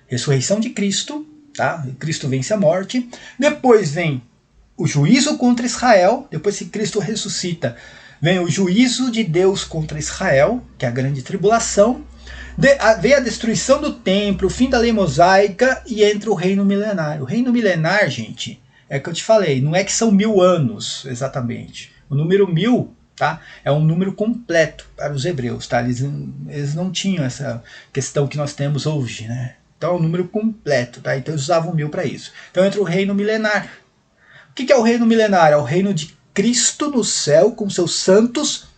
ressurreição de Cristo, tá? Cristo vence a morte. Depois vem o juízo contra Israel. Depois que Cristo ressuscita, vem o juízo de Deus contra Israel, que é a grande tribulação. Vem a destruição do templo, o fim da lei mosaica, e entra o reino milenar. O reino milenar, gente, é o que eu te falei, não é que são 1000 anos exatamente. O número 1000, tá, é um número completo para os hebreus. Tá? Eles não tinham essa questão que nós temos hoje, né? Então é um número completo, tá? Então eles usavam 1000 para isso. Então entra o reino milenar. O que é o reino milenar? É o reino de Cristo no céu com seus santos,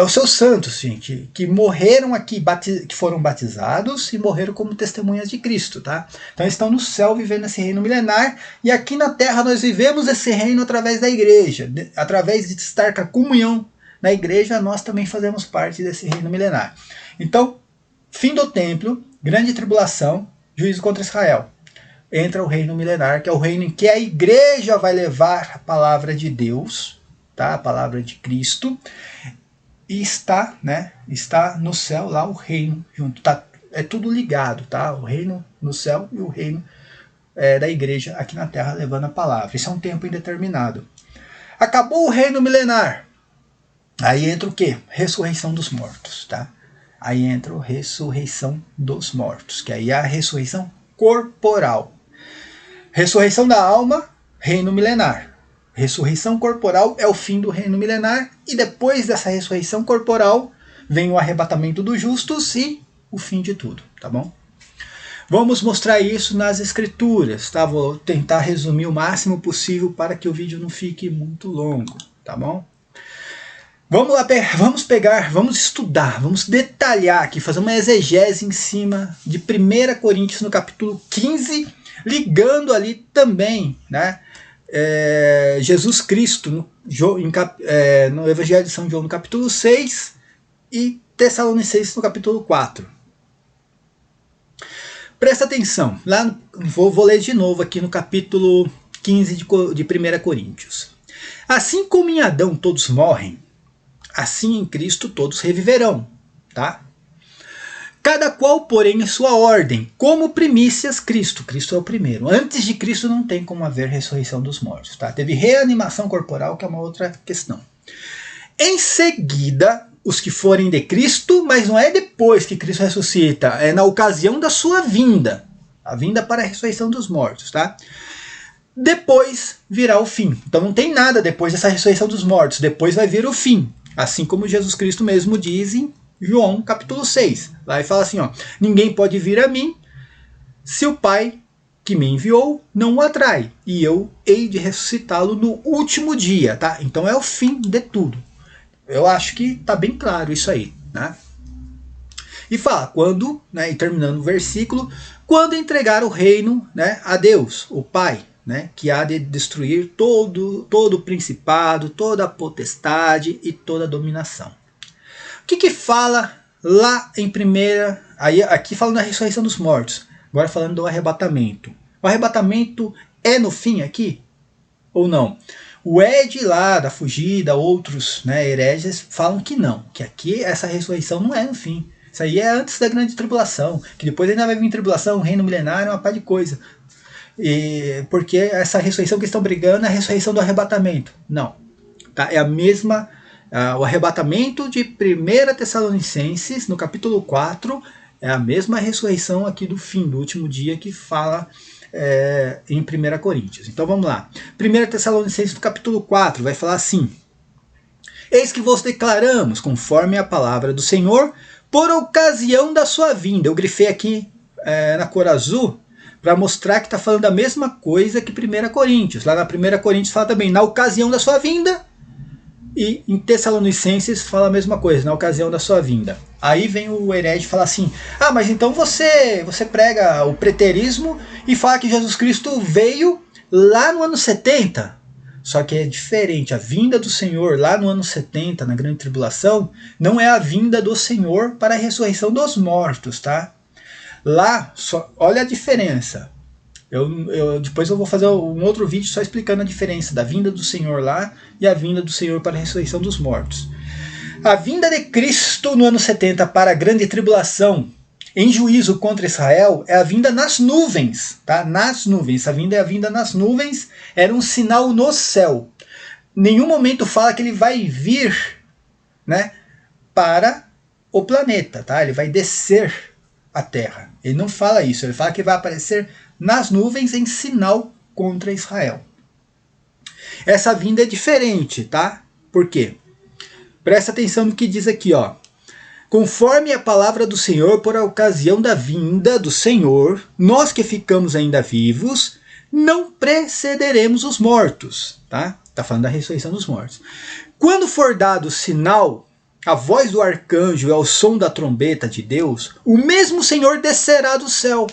os seus santos, gente, que morreram aqui, que foram batizados e morreram como testemunhas de Cristo, tá? Então eles estão no céu vivendo esse reino milenar, e aqui na terra nós vivemos esse reino através da igreja, através de estar com a comunhão na igreja. Nós também fazemos parte desse reino milenar. Então, fim do templo, grande tribulação, juízo contra Israel. Entra o reino milenar, que é o reino em que a igreja vai levar a palavra de Deus, tá? A palavra de Cristo, e está no céu lá o reino junto, tá? É tudo ligado, tá? O reino no céu e o reino da igreja aqui na terra levando a palavra. Isso é um tempo indeterminado. Acabou o reino milenar, aí entra o quê? Ressurreição dos mortos, tá? Aí entra a ressurreição dos mortos, que aí é a ressurreição corporal. Ressurreição da alma, reino milenar. Ressurreição corporal é o fim do reino milenar, e depois dessa ressurreição corporal vem o arrebatamento dos justos e o fim de tudo, tá bom? Vamos mostrar isso nas escrituras, tá? Vou tentar resumir o máximo possível para que o vídeo não fique muito longo, tá bom? Vamos lá, vamos estudar, vamos detalhar aqui, fazer uma exegese em cima de 1 Coríntios no capítulo 15, ligando ali também, né, Jesus Cristo no Evangelho de São João no capítulo 6 e Tessalonicenses no capítulo 4. Presta atenção, vou ler de novo aqui no capítulo 15 de 1 Coríntios. Assim como em Adão todos morrem, assim em Cristo todos reviverão, tá? Cada qual, porém, em sua ordem, como primícias Cristo. Cristo é o primeiro. Antes de Cristo não tem como haver ressurreição dos mortos, tá? Teve reanimação corporal, que é uma outra questão. Em seguida, os que forem de Cristo, mas não é depois que Cristo ressuscita, é na ocasião da sua vinda, a vinda para a ressurreição dos mortos, tá? depois virá o fim. Então não tem nada depois dessa ressurreição dos mortos, depois vai vir o fim. Assim como Jesus Cristo mesmo diz em João capítulo 6. Lá ele fala assim, ó, ninguém pode vir a mim se o Pai que me enviou não o atrai, e eu hei de ressuscitá-lo no último dia, tá? Então é o fim de tudo. Eu acho que tá bem claro isso aí, né? E fala, quando, né, e terminando o versículo, quando entregar o reino, né, a Deus, o Pai, né, que há de destruir todo o principado, toda a potestade e toda a dominação. O que fala lá em primeira, aí aqui falando da ressurreição dos mortos, agora falando do arrebatamento. O arrebatamento é no fim aqui? Ou não? O Ed lá da fugida, outros, né, hereges falam que não, que aqui essa ressurreição não é no fim. Isso aí é antes da grande tribulação, que depois ainda vai vir tribulação, um reino milenário, uma par de coisa. E porque essa ressurreição que estão brigando é a ressurreição do arrebatamento. Não. Tá? É a mesma, o arrebatamento de 1 Tessalonicenses, no capítulo 4, é a mesma ressurreição aqui do fim, do último dia que fala em 1 Coríntios. Então vamos lá. 1 Tessalonicenses, no capítulo 4, vai falar assim: eis que vos declaramos, conforme a palavra do Senhor, por ocasião da sua vinda. Eu grifei aqui na cor azul, para mostrar que está falando a mesma coisa que 1 Coríntios. Lá na 1 Coríntios fala também, na ocasião da sua vinda, e em Tessalonicenses fala a mesma coisa, na ocasião da sua vinda. Aí vem o herege falar assim, mas então você prega o preterismo e fala que Jesus Cristo veio lá no ano 70. Só que é diferente, a vinda do Senhor lá no ano 70, na grande tribulação, não é a vinda do Senhor para a ressurreição dos mortos, tá? Lá, olha a diferença. Depois eu vou fazer um outro vídeo só explicando a diferença da vinda do Senhor lá e a vinda do Senhor para a ressurreição dos mortos. A vinda de Cristo no ano 70 para a grande tribulação, em juízo contra Israel, é a vinda nas nuvens, tá? Nas nuvens. A vinda é a vinda nas nuvens, era um sinal no céu. Nenhum momento fala que ele vai vir, né, para o planeta, tá? Ele vai descer a terra. Ele não fala isso, ele fala que vai aparecer nas nuvens em sinal contra Israel. Essa vinda é diferente, tá? Por quê? Presta atenção no que diz aqui, ó. Conforme a palavra do Senhor, por ocasião da vinda do Senhor, nós que ficamos ainda vivos, não precederemos os mortos, tá? Tá falando da ressurreição dos mortos. Quando for dado o sinal, a voz do arcanjo e ao som da trombeta de Deus, o mesmo Senhor descerá do céu.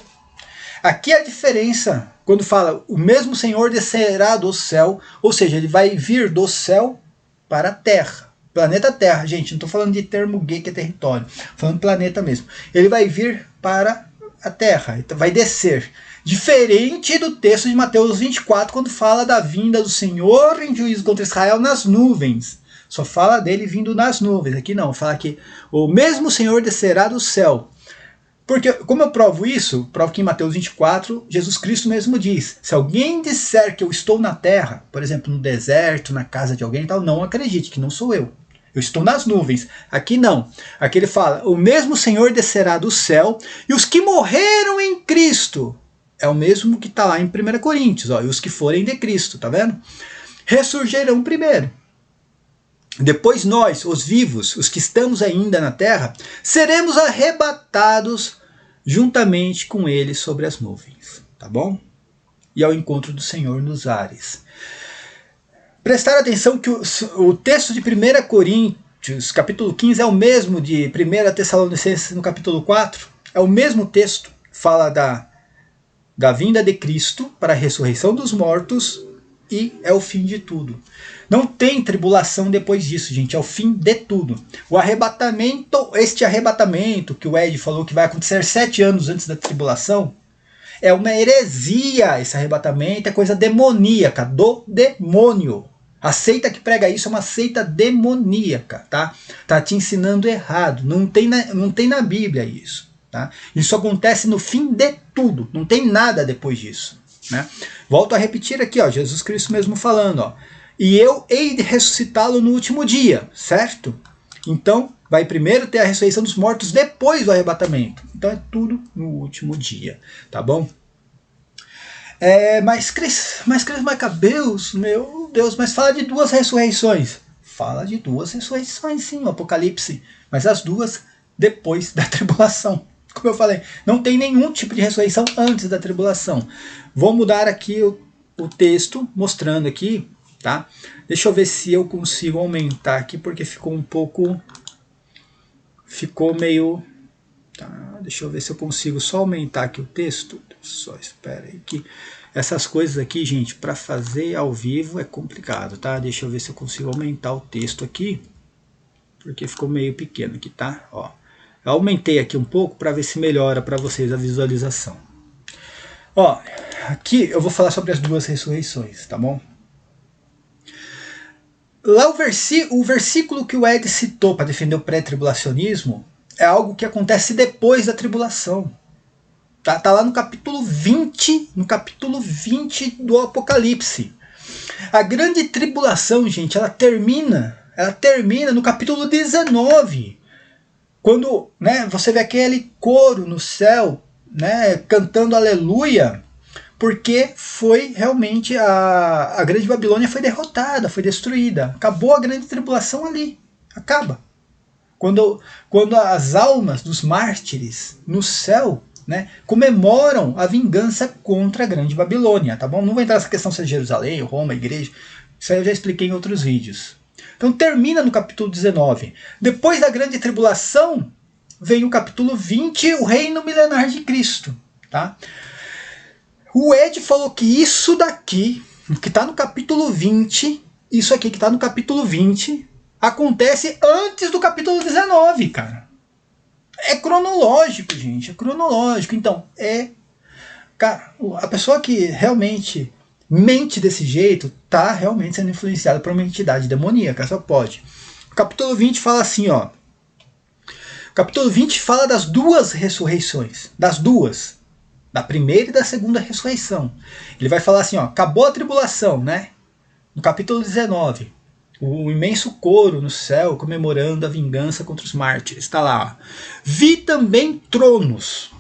Aqui é a diferença, quando fala o mesmo Senhor descerá do céu, ou seja, ele vai vir do céu para a terra. Planeta Terra, gente, não estou falando de termo gay que é território, falando planeta mesmo. Ele vai vir para a terra, vai descer. Diferente do texto de Mateus 24, quando fala da vinda do Senhor em juízo contra Israel nas nuvens. Só fala dele vindo nas nuvens. Aqui não, fala que o mesmo Senhor descerá do céu. Porque, como eu provo isso? Provo que em Mateus 24, Jesus Cristo mesmo diz, se alguém disser que eu estou na terra, por exemplo, no deserto, na casa de alguém e tal, não acredite, que não sou eu. Eu estou nas nuvens. Aqui não. Aqui ele fala, o mesmo Senhor descerá do céu, e os que morreram em Cristo, é o mesmo que está lá em 1 Coríntios, ó, e os que forem de Cristo, tá vendo? Ressurgirão primeiro. Depois nós, os vivos, os que estamos ainda na terra, seremos arrebatados juntamente com ele sobre as nuvens, tá bom? E ao encontro do Senhor nos ares. Prestar atenção que o texto de 1 Coríntios, capítulo 15, é o mesmo de 1 Tessalonicenses, no capítulo 4. É o mesmo texto, fala da vinda de Cristo para a ressurreição dos mortos e é o fim de tudo. Não tem tribulação depois disso, gente, é o fim de tudo. O arrebatamento, este arrebatamento que o Ed falou que vai acontecer 7 anos antes da tribulação, é uma heresia. Esse arrebatamento é coisa demoníaca, do demônio. A seita que prega isso é uma seita demoníaca, tá? Tá te ensinando errado. Não tem na Bíblia isso, tá? Isso acontece no fim de tudo. Não tem nada depois disso, né? Volto a repetir aqui, ó, Jesus Cristo mesmo falando, ó. E eu hei de ressuscitá-lo no último dia, certo? Então, vai primeiro ter a ressurreição dos mortos, depois do arrebatamento. Então é tudo no último dia, tá bom? Mas Cris Macabeus, meu Deus, mas fala de duas ressurreições. Fala de duas ressurreições, sim, o Apocalipse. Mas as duas depois da tribulação. Como eu falei, não tem nenhum tipo de ressurreição antes da tribulação. Vou mudar aqui o texto, mostrando aqui, tá? Deixa eu ver se eu consigo aumentar aqui, porque ficou um pouco... Ficou meio... Tá, deixa eu ver se eu consigo só aumentar aqui o texto. Só espera aí que essas coisas aqui, gente, para fazer ao vivo é complicado, tá? Deixa eu ver se eu consigo aumentar o texto aqui, porque ficou meio pequeno aqui, tá? Ó, eu aumentei aqui um pouco para ver se melhora para vocês a visualização. Ó, aqui eu vou falar sobre as duas ressurreições, tá bom? Lá o versículo que o Ed citou para defender o pré-tribulacionismo é algo que acontece depois da tribulação. Tá lá no capítulo 20, do Apocalipse. A grande tribulação, gente, ela termina no capítulo 19. Quando, né, você vê aquele coro no céu, né, cantando aleluia, porque foi realmente a grande Babilônia foi derrotada, foi destruída. Acabou a grande tribulação ali. Acaba. Quando as almas dos mártires no céu, né, comemoram a vingança contra a grande Babilônia, tá bom? Não vou entrar nessa questão se é Jerusalém, Roma, igreja. Isso aí eu já expliquei em outros vídeos. Então termina no capítulo 19. Depois da grande tribulação, vem o capítulo 20, o reino milenar de Cristo, tá? O Ed falou que isso daqui, que está no capítulo 20, isso aqui que está no capítulo 20, acontece antes do capítulo 19, cara. É cronológico, gente, é cronológico. Então, cara, a pessoa que realmente mente desse jeito tá realmente sendo influenciada por uma entidade demoníaca, só pode. O capítulo 20 fala assim, ó. O capítulo 20 fala das duas ressurreições, das duas. Da primeira e da segunda ressurreição. Ele vai falar assim, ó, acabou a tribulação, né? No capítulo 19, o imenso coro no céu comemorando a vingança contra os mártires. Está lá, ó. Vi também tronos,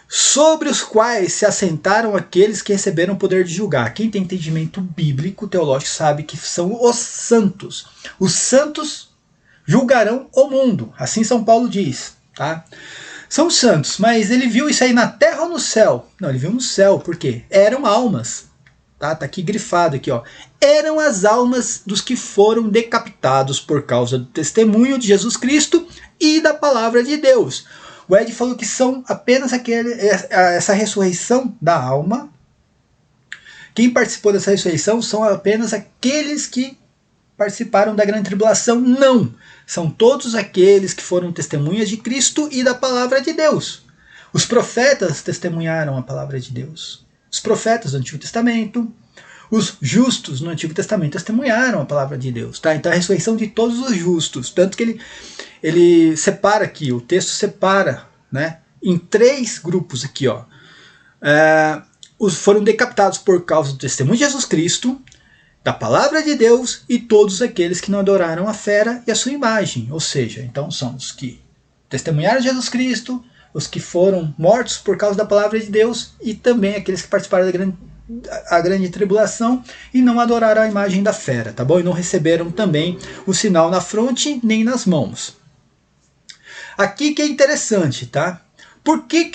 sobre os quais se assentaram aqueles que receberam o poder de julgar. Quem tem entendimento bíblico, teológico, sabe que são os santos. Os santos julgarão o mundo, assim São Paulo diz, tá? São santos, mas ele viu isso aí na terra ou no céu? Não, ele viu no céu, por quê? Eram almas, tá aqui grifado aqui, ó. Eram as almas dos que foram decapitados por causa do testemunho de Jesus Cristo e da palavra de Deus. O Ed falou que são apenas essa ressurreição da alma. Quem participou dessa ressurreição são apenas aqueles que participaram da grande tribulação? Não. São todos aqueles que foram testemunhas de Cristo e da palavra de Deus. Os profetas testemunharam a palavra de Deus. Os profetas do Antigo Testamento, os justos no Antigo Testamento testemunharam a palavra de Deus. Tá? Então a ressurreição de todos os justos. Tanto que ele separa aqui, o texto separa, né, em 3 grupos aqui. Ó. Foram decapitados por causa do testemunho de Jesus Cristo, da palavra de Deus e todos aqueles que não adoraram a fera e a sua imagem. Ou seja, então são os que testemunharam Jesus Cristo, os que foram mortos por causa da palavra de Deus e também aqueles que participaram da grande tribulação e não adoraram a imagem da fera, tá bom? E não receberam também o sinal na fronte nem nas mãos. Aqui que é interessante, tá? Por que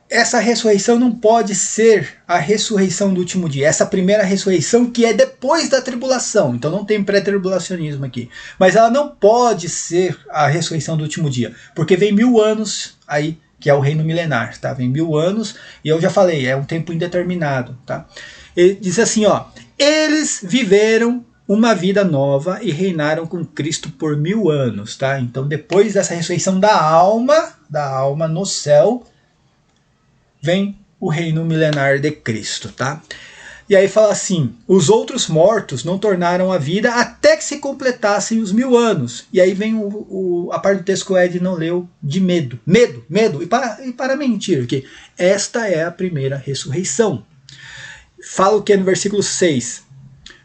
essa ressurreição não pode ser a ressurreição do último dia? Essa primeira ressurreição que é depois da tribulação. Então não tem pré-tribulacionismo aqui. Mas ela não pode ser a ressurreição do último dia. Porque vem 1000 anos aí, que é o reino milenar. Tá? Vem 1000 anos e eu já falei, é um tempo indeterminado. Tá? Ele diz assim, ó. Eles viveram uma vida nova e reinaram com Cristo por 1000 anos. Tá? Então depois dessa ressurreição da alma no céu, vem o reino milenar de Cristo, tá? E aí fala assim, os outros mortos não tornaram a vida até que se completassem os 1000 anos. E aí vem a parte do texto que o Ed não leu, de medo. Medo, e para mentir, porque esta é a primeira ressurreição. Fala o que no versículo 6?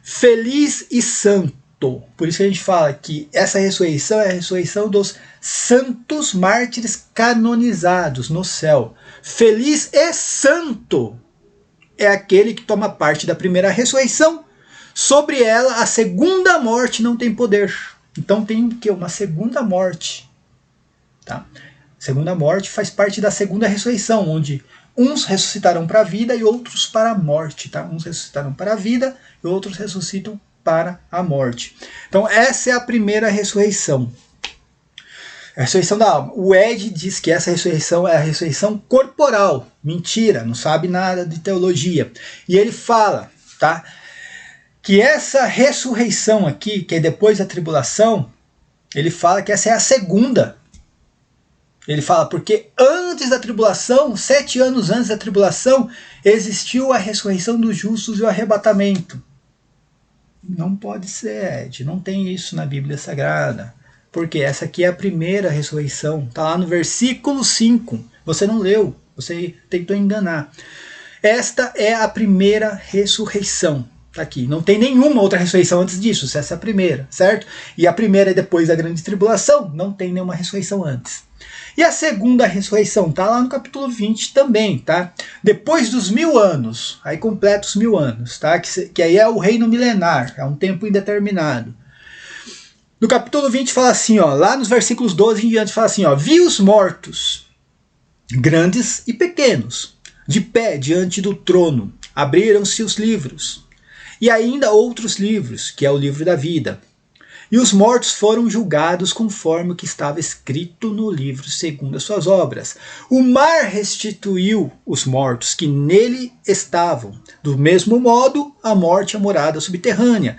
Feliz e santo santo. Por isso que a gente fala que essa ressurreição é a ressurreição dos santos mártires canonizados no céu. Feliz e santo é aquele que toma parte da primeira ressurreição. Sobre ela, a segunda morte não tem poder. Então tem o quê? Uma segunda morte. Tá? Segunda morte faz parte da segunda ressurreição, onde uns ressuscitarão para a vida e outros para a morte. Tá? Uns ressuscitarão para a vida e outros ressuscitam para a morte. Então essa é a primeira ressurreição. A ressurreição da alma. O Ed diz que essa ressurreição é a ressurreição corporal. Mentira, não sabe nada de teologia. E ele fala, tá, que essa ressurreição aqui, que é depois da tribulação, ele fala que essa é a segunda. Ele fala porque antes da tribulação, 7 anos antes da tribulação, existiu a ressurreição dos justos e o arrebatamento. Não pode ser, Ed, não tem isso na Bíblia Sagrada. Porque essa aqui é a primeira ressurreição. Está lá no versículo 5. Você não leu, você tentou enganar. Esta é a primeira ressurreição. Está aqui. Não tem nenhuma outra ressurreição antes disso. Essa é a primeira, certo? E a primeira é depois da grande tribulação. Não tem nenhuma ressurreição antes. E a segunda ressurreição está lá no capítulo 20 também, tá? Depois dos 1000 anos. Aí completa os 1000 anos, tá? Que aí é o reino milenar. É um tempo indeterminado. No capítulo 20 fala assim, ó, lá nos versículos 12 em diante fala assim, ó, vi os mortos, grandes e pequenos, de pé diante do trono, abriram-se os livros, e ainda outros livros, que é o livro da vida. E os mortos foram julgados conforme o que estava escrito no livro, segundo as suas obras. O mar restituiu os mortos que nele estavam. Do mesmo modo, a morte é a morada subterrânea.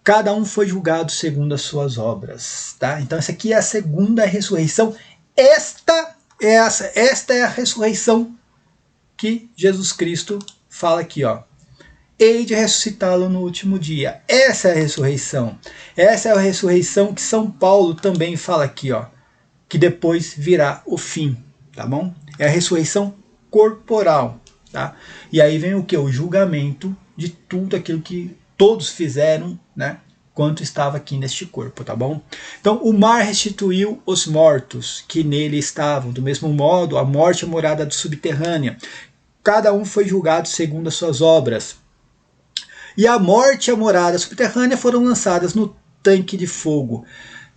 Cada um foi julgado segundo as suas obras. Tá? Então essa aqui é a segunda ressurreição. Esta é a ressurreição que Jesus Cristo fala aqui, ó. Hei de ressuscitá-lo no último dia. Essa é a ressurreição. Essa é a ressurreição que São Paulo também fala aqui, ó. Que depois virá o fim, tá bom? É a ressurreição corporal, tá? E aí vem o que? O julgamento de tudo aquilo que todos fizeram, né, quanto estava aqui neste corpo, tá bom? Então, o mar restituiu os mortos que nele estavam. Do mesmo modo, a morte é a morada do subterrânea. Cada um foi julgado segundo as suas obras. E a morte e a morada subterrânea foram lançadas no tanque de fogo.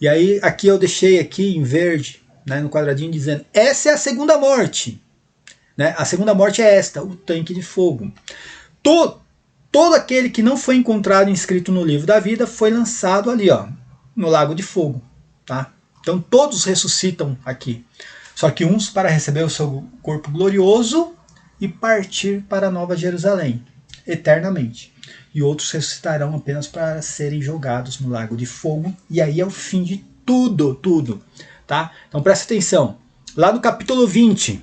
E aí, aqui eu deixei aqui em verde, né, no quadradinho, dizendo, essa é a segunda morte. Né? A segunda morte é esta, o tanque de fogo. Todo aquele que não foi encontrado inscrito no livro da vida foi lançado ali, ó, no lago de fogo. Tá? Então todos ressuscitam aqui. Só que uns para receber o seu corpo glorioso e partir para a Nova Jerusalém, eternamente. E outros ressuscitarão apenas para serem jogados no lago de fogo. E aí é o fim de tudo, tudo. Tá? Então presta atenção. Lá no capítulo 20...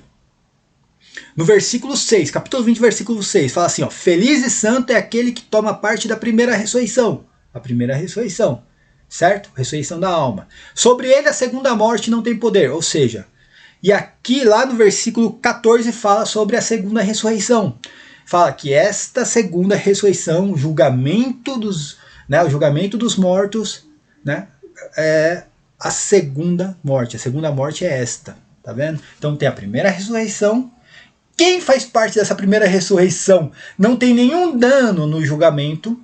no versículo 6, capítulo 20, versículo 6, fala assim, ó, feliz e santo é aquele que toma parte da primeira ressurreição. A primeira ressurreição, certo? Ressurreição da alma. Sobre ele a segunda morte não tem poder, ou seja, e aqui lá no versículo 14 fala sobre a segunda ressurreição. Fala que esta segunda ressurreição, o julgamento dos mortos, né, é a segunda morte. A segunda morte é esta, tá vendo? Então tem a primeira ressurreição. Quem faz parte dessa primeira ressurreição não tem nenhum dano no julgamento,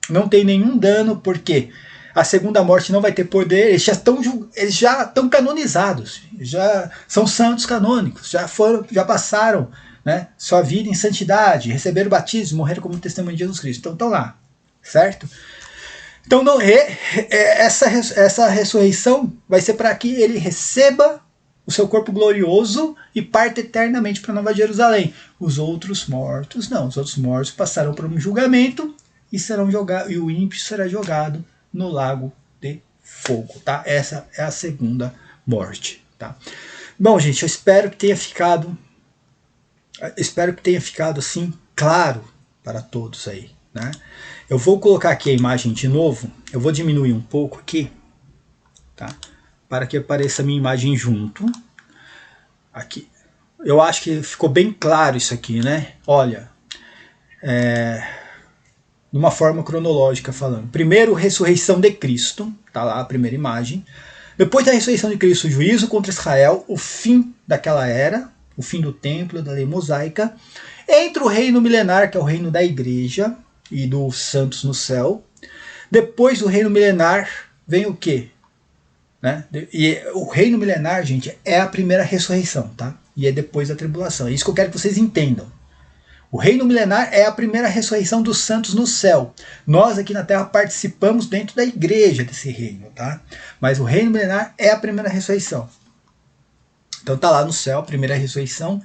não tem nenhum dano porque a segunda morte não vai ter poder, eles já estão canonizados, já são santos canônicos, já passaram, né, sua vida em santidade, receberam batismo, morreram como testemunho de Jesus Cristo, então estão lá, certo? Então essa ressurreição vai ser para que ele receba o seu corpo glorioso e parte eternamente para Nova Jerusalém. Os outros mortos não, os outros mortos passarão por um julgamento e serão jogados, e o ímpio será jogado no lago de fogo, tá? Essa é a segunda morte, tá? Bom, gente, eu espero que tenha ficado assim claro para todos aí, né? Eu vou colocar aqui a imagem de novo, eu vou diminuir um pouco aqui, tá? Para que apareça a minha imagem junto. Aqui. Eu acho que ficou bem claro isso aqui, né? Olha, numa forma cronológica falando. Primeiro, ressurreição de Cristo, tá lá a primeira imagem. Depois da ressurreição de Cristo, o juízo contra Israel, o fim daquela era, o fim do templo, da lei mosaica. Entra o reino milenar, que é o reino da igreja e dos santos no céu. Depois do reino milenar, vem o quê? Né? E o reino milenar, gente, é a primeira ressurreição, tá? E é depois da tribulação. É isso que eu quero que vocês entendam. O reino milenar é a primeira ressurreição dos santos no céu. Nós aqui na Terra participamos dentro da igreja desse reino, tá? Mas o reino milenar é a primeira ressurreição. Então tá lá no céu, a primeira ressurreição.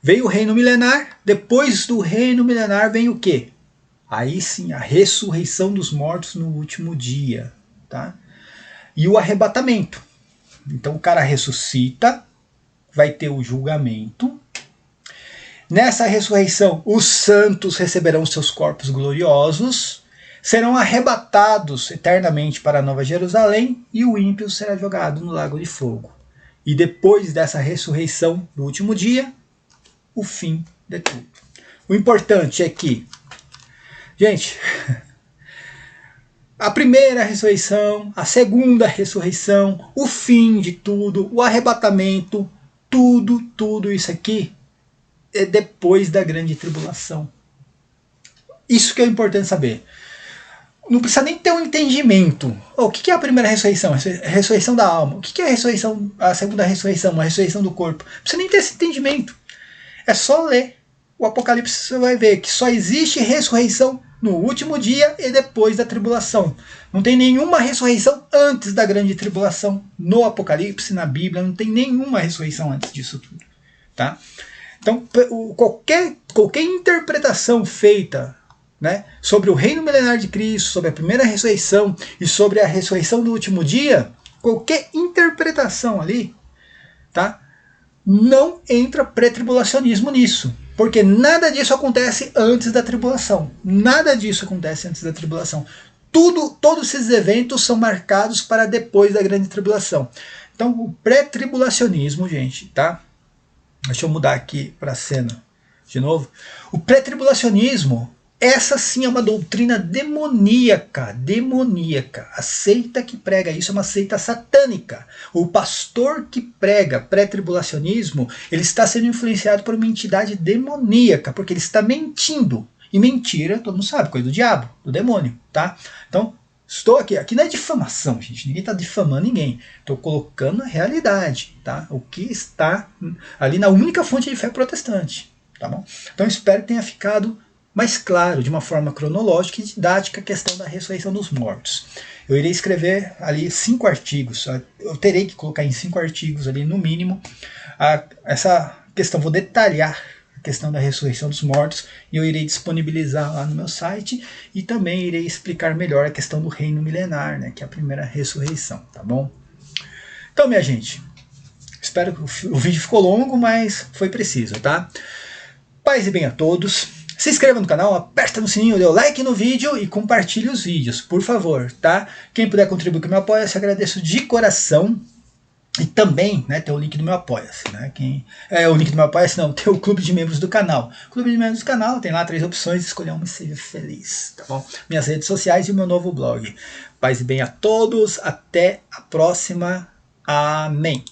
Veio o reino milenar, depois do reino milenar vem o quê? Aí sim, a ressurreição dos mortos no último dia, tá? E o arrebatamento. Então o cara ressuscita, vai ter o julgamento. Nessa ressurreição, os santos receberão seus corpos gloriosos, serão arrebatados eternamente para a Nova Jerusalém e o ímpio será jogado no lago de fogo. E depois dessa ressurreição do último dia, o fim de tudo. O importante é que, gente, a primeira ressurreição, a segunda ressurreição, o fim de tudo, o arrebatamento, tudo isso aqui é depois da grande tribulação. Isso que é importante saber. Não precisa nem ter um entendimento. O que é a primeira ressurreição? A ressurreição da alma. O que é a ressurreição, a segunda ressurreição, a ressurreição do corpo? Não precisa nem ter esse entendimento. É só ler o Apocalipse, você vai ver que só existe ressurreição no último dia e depois da tribulação. Não tem nenhuma ressurreição antes da grande tribulação no Apocalipse, na Bíblia. Não tem nenhuma ressurreição antes disso tudo. Tá? Então, qualquer interpretação feita, né, sobre o reino milenar de Cristo, sobre a primeira ressurreição e sobre a ressurreição do último dia, qualquer interpretação ali, tá, não entra pré-tribulacionismo nisso. Porque nada disso acontece antes da tribulação. Nada disso acontece antes da tribulação. Todos esses eventos são marcados para depois da grande tribulação. Então, o pré-tribulacionismo, gente, tá? Deixa eu mudar aqui para a cena de novo. O pré-tribulacionismo, essa sim é uma doutrina demoníaca. A seita que prega isso é uma seita satânica. O pastor que prega pré-tribulacionismo, ele está sendo influenciado por uma entidade demoníaca, porque ele está mentindo. E mentira, todo mundo sabe, coisa do diabo, do demônio, tá? Então, estou aqui não é difamação, gente. Ninguém está difamando ninguém. Estou colocando a realidade, tá? O que está ali na única fonte de fé protestante, tá bom? Então espero que tenha ficado mais claro, de uma forma cronológica e didática, a questão da ressurreição dos mortos. Eu irei escrever ali 5 artigos. Eu terei que colocar em 5 artigos ali, no mínimo, essa questão. Vou detalhar a questão da ressurreição dos mortos e eu irei disponibilizar lá no meu site e também irei explicar melhor a questão do reino milenar, né, que é a primeira ressurreição, tá bom? Então, minha gente, espero que o vídeo ficou longo, mas foi preciso, tá? Paz e bem a todos. Se inscreva no canal, aperta no sininho, dê o like no vídeo e compartilhe os vídeos, por favor, tá? Quem puder contribuir com o meu apoia-se, agradeço de coração. E também, né, tem o link do meu Apoia-se, né? O link do meu Apoia-se não, tem o clube de membros do canal. O clube de membros do canal tem lá 3 opções, escolher uma e seja feliz, tá bom? Minhas redes sociais e o meu novo blog. Paz e bem a todos, até a próxima. Amém.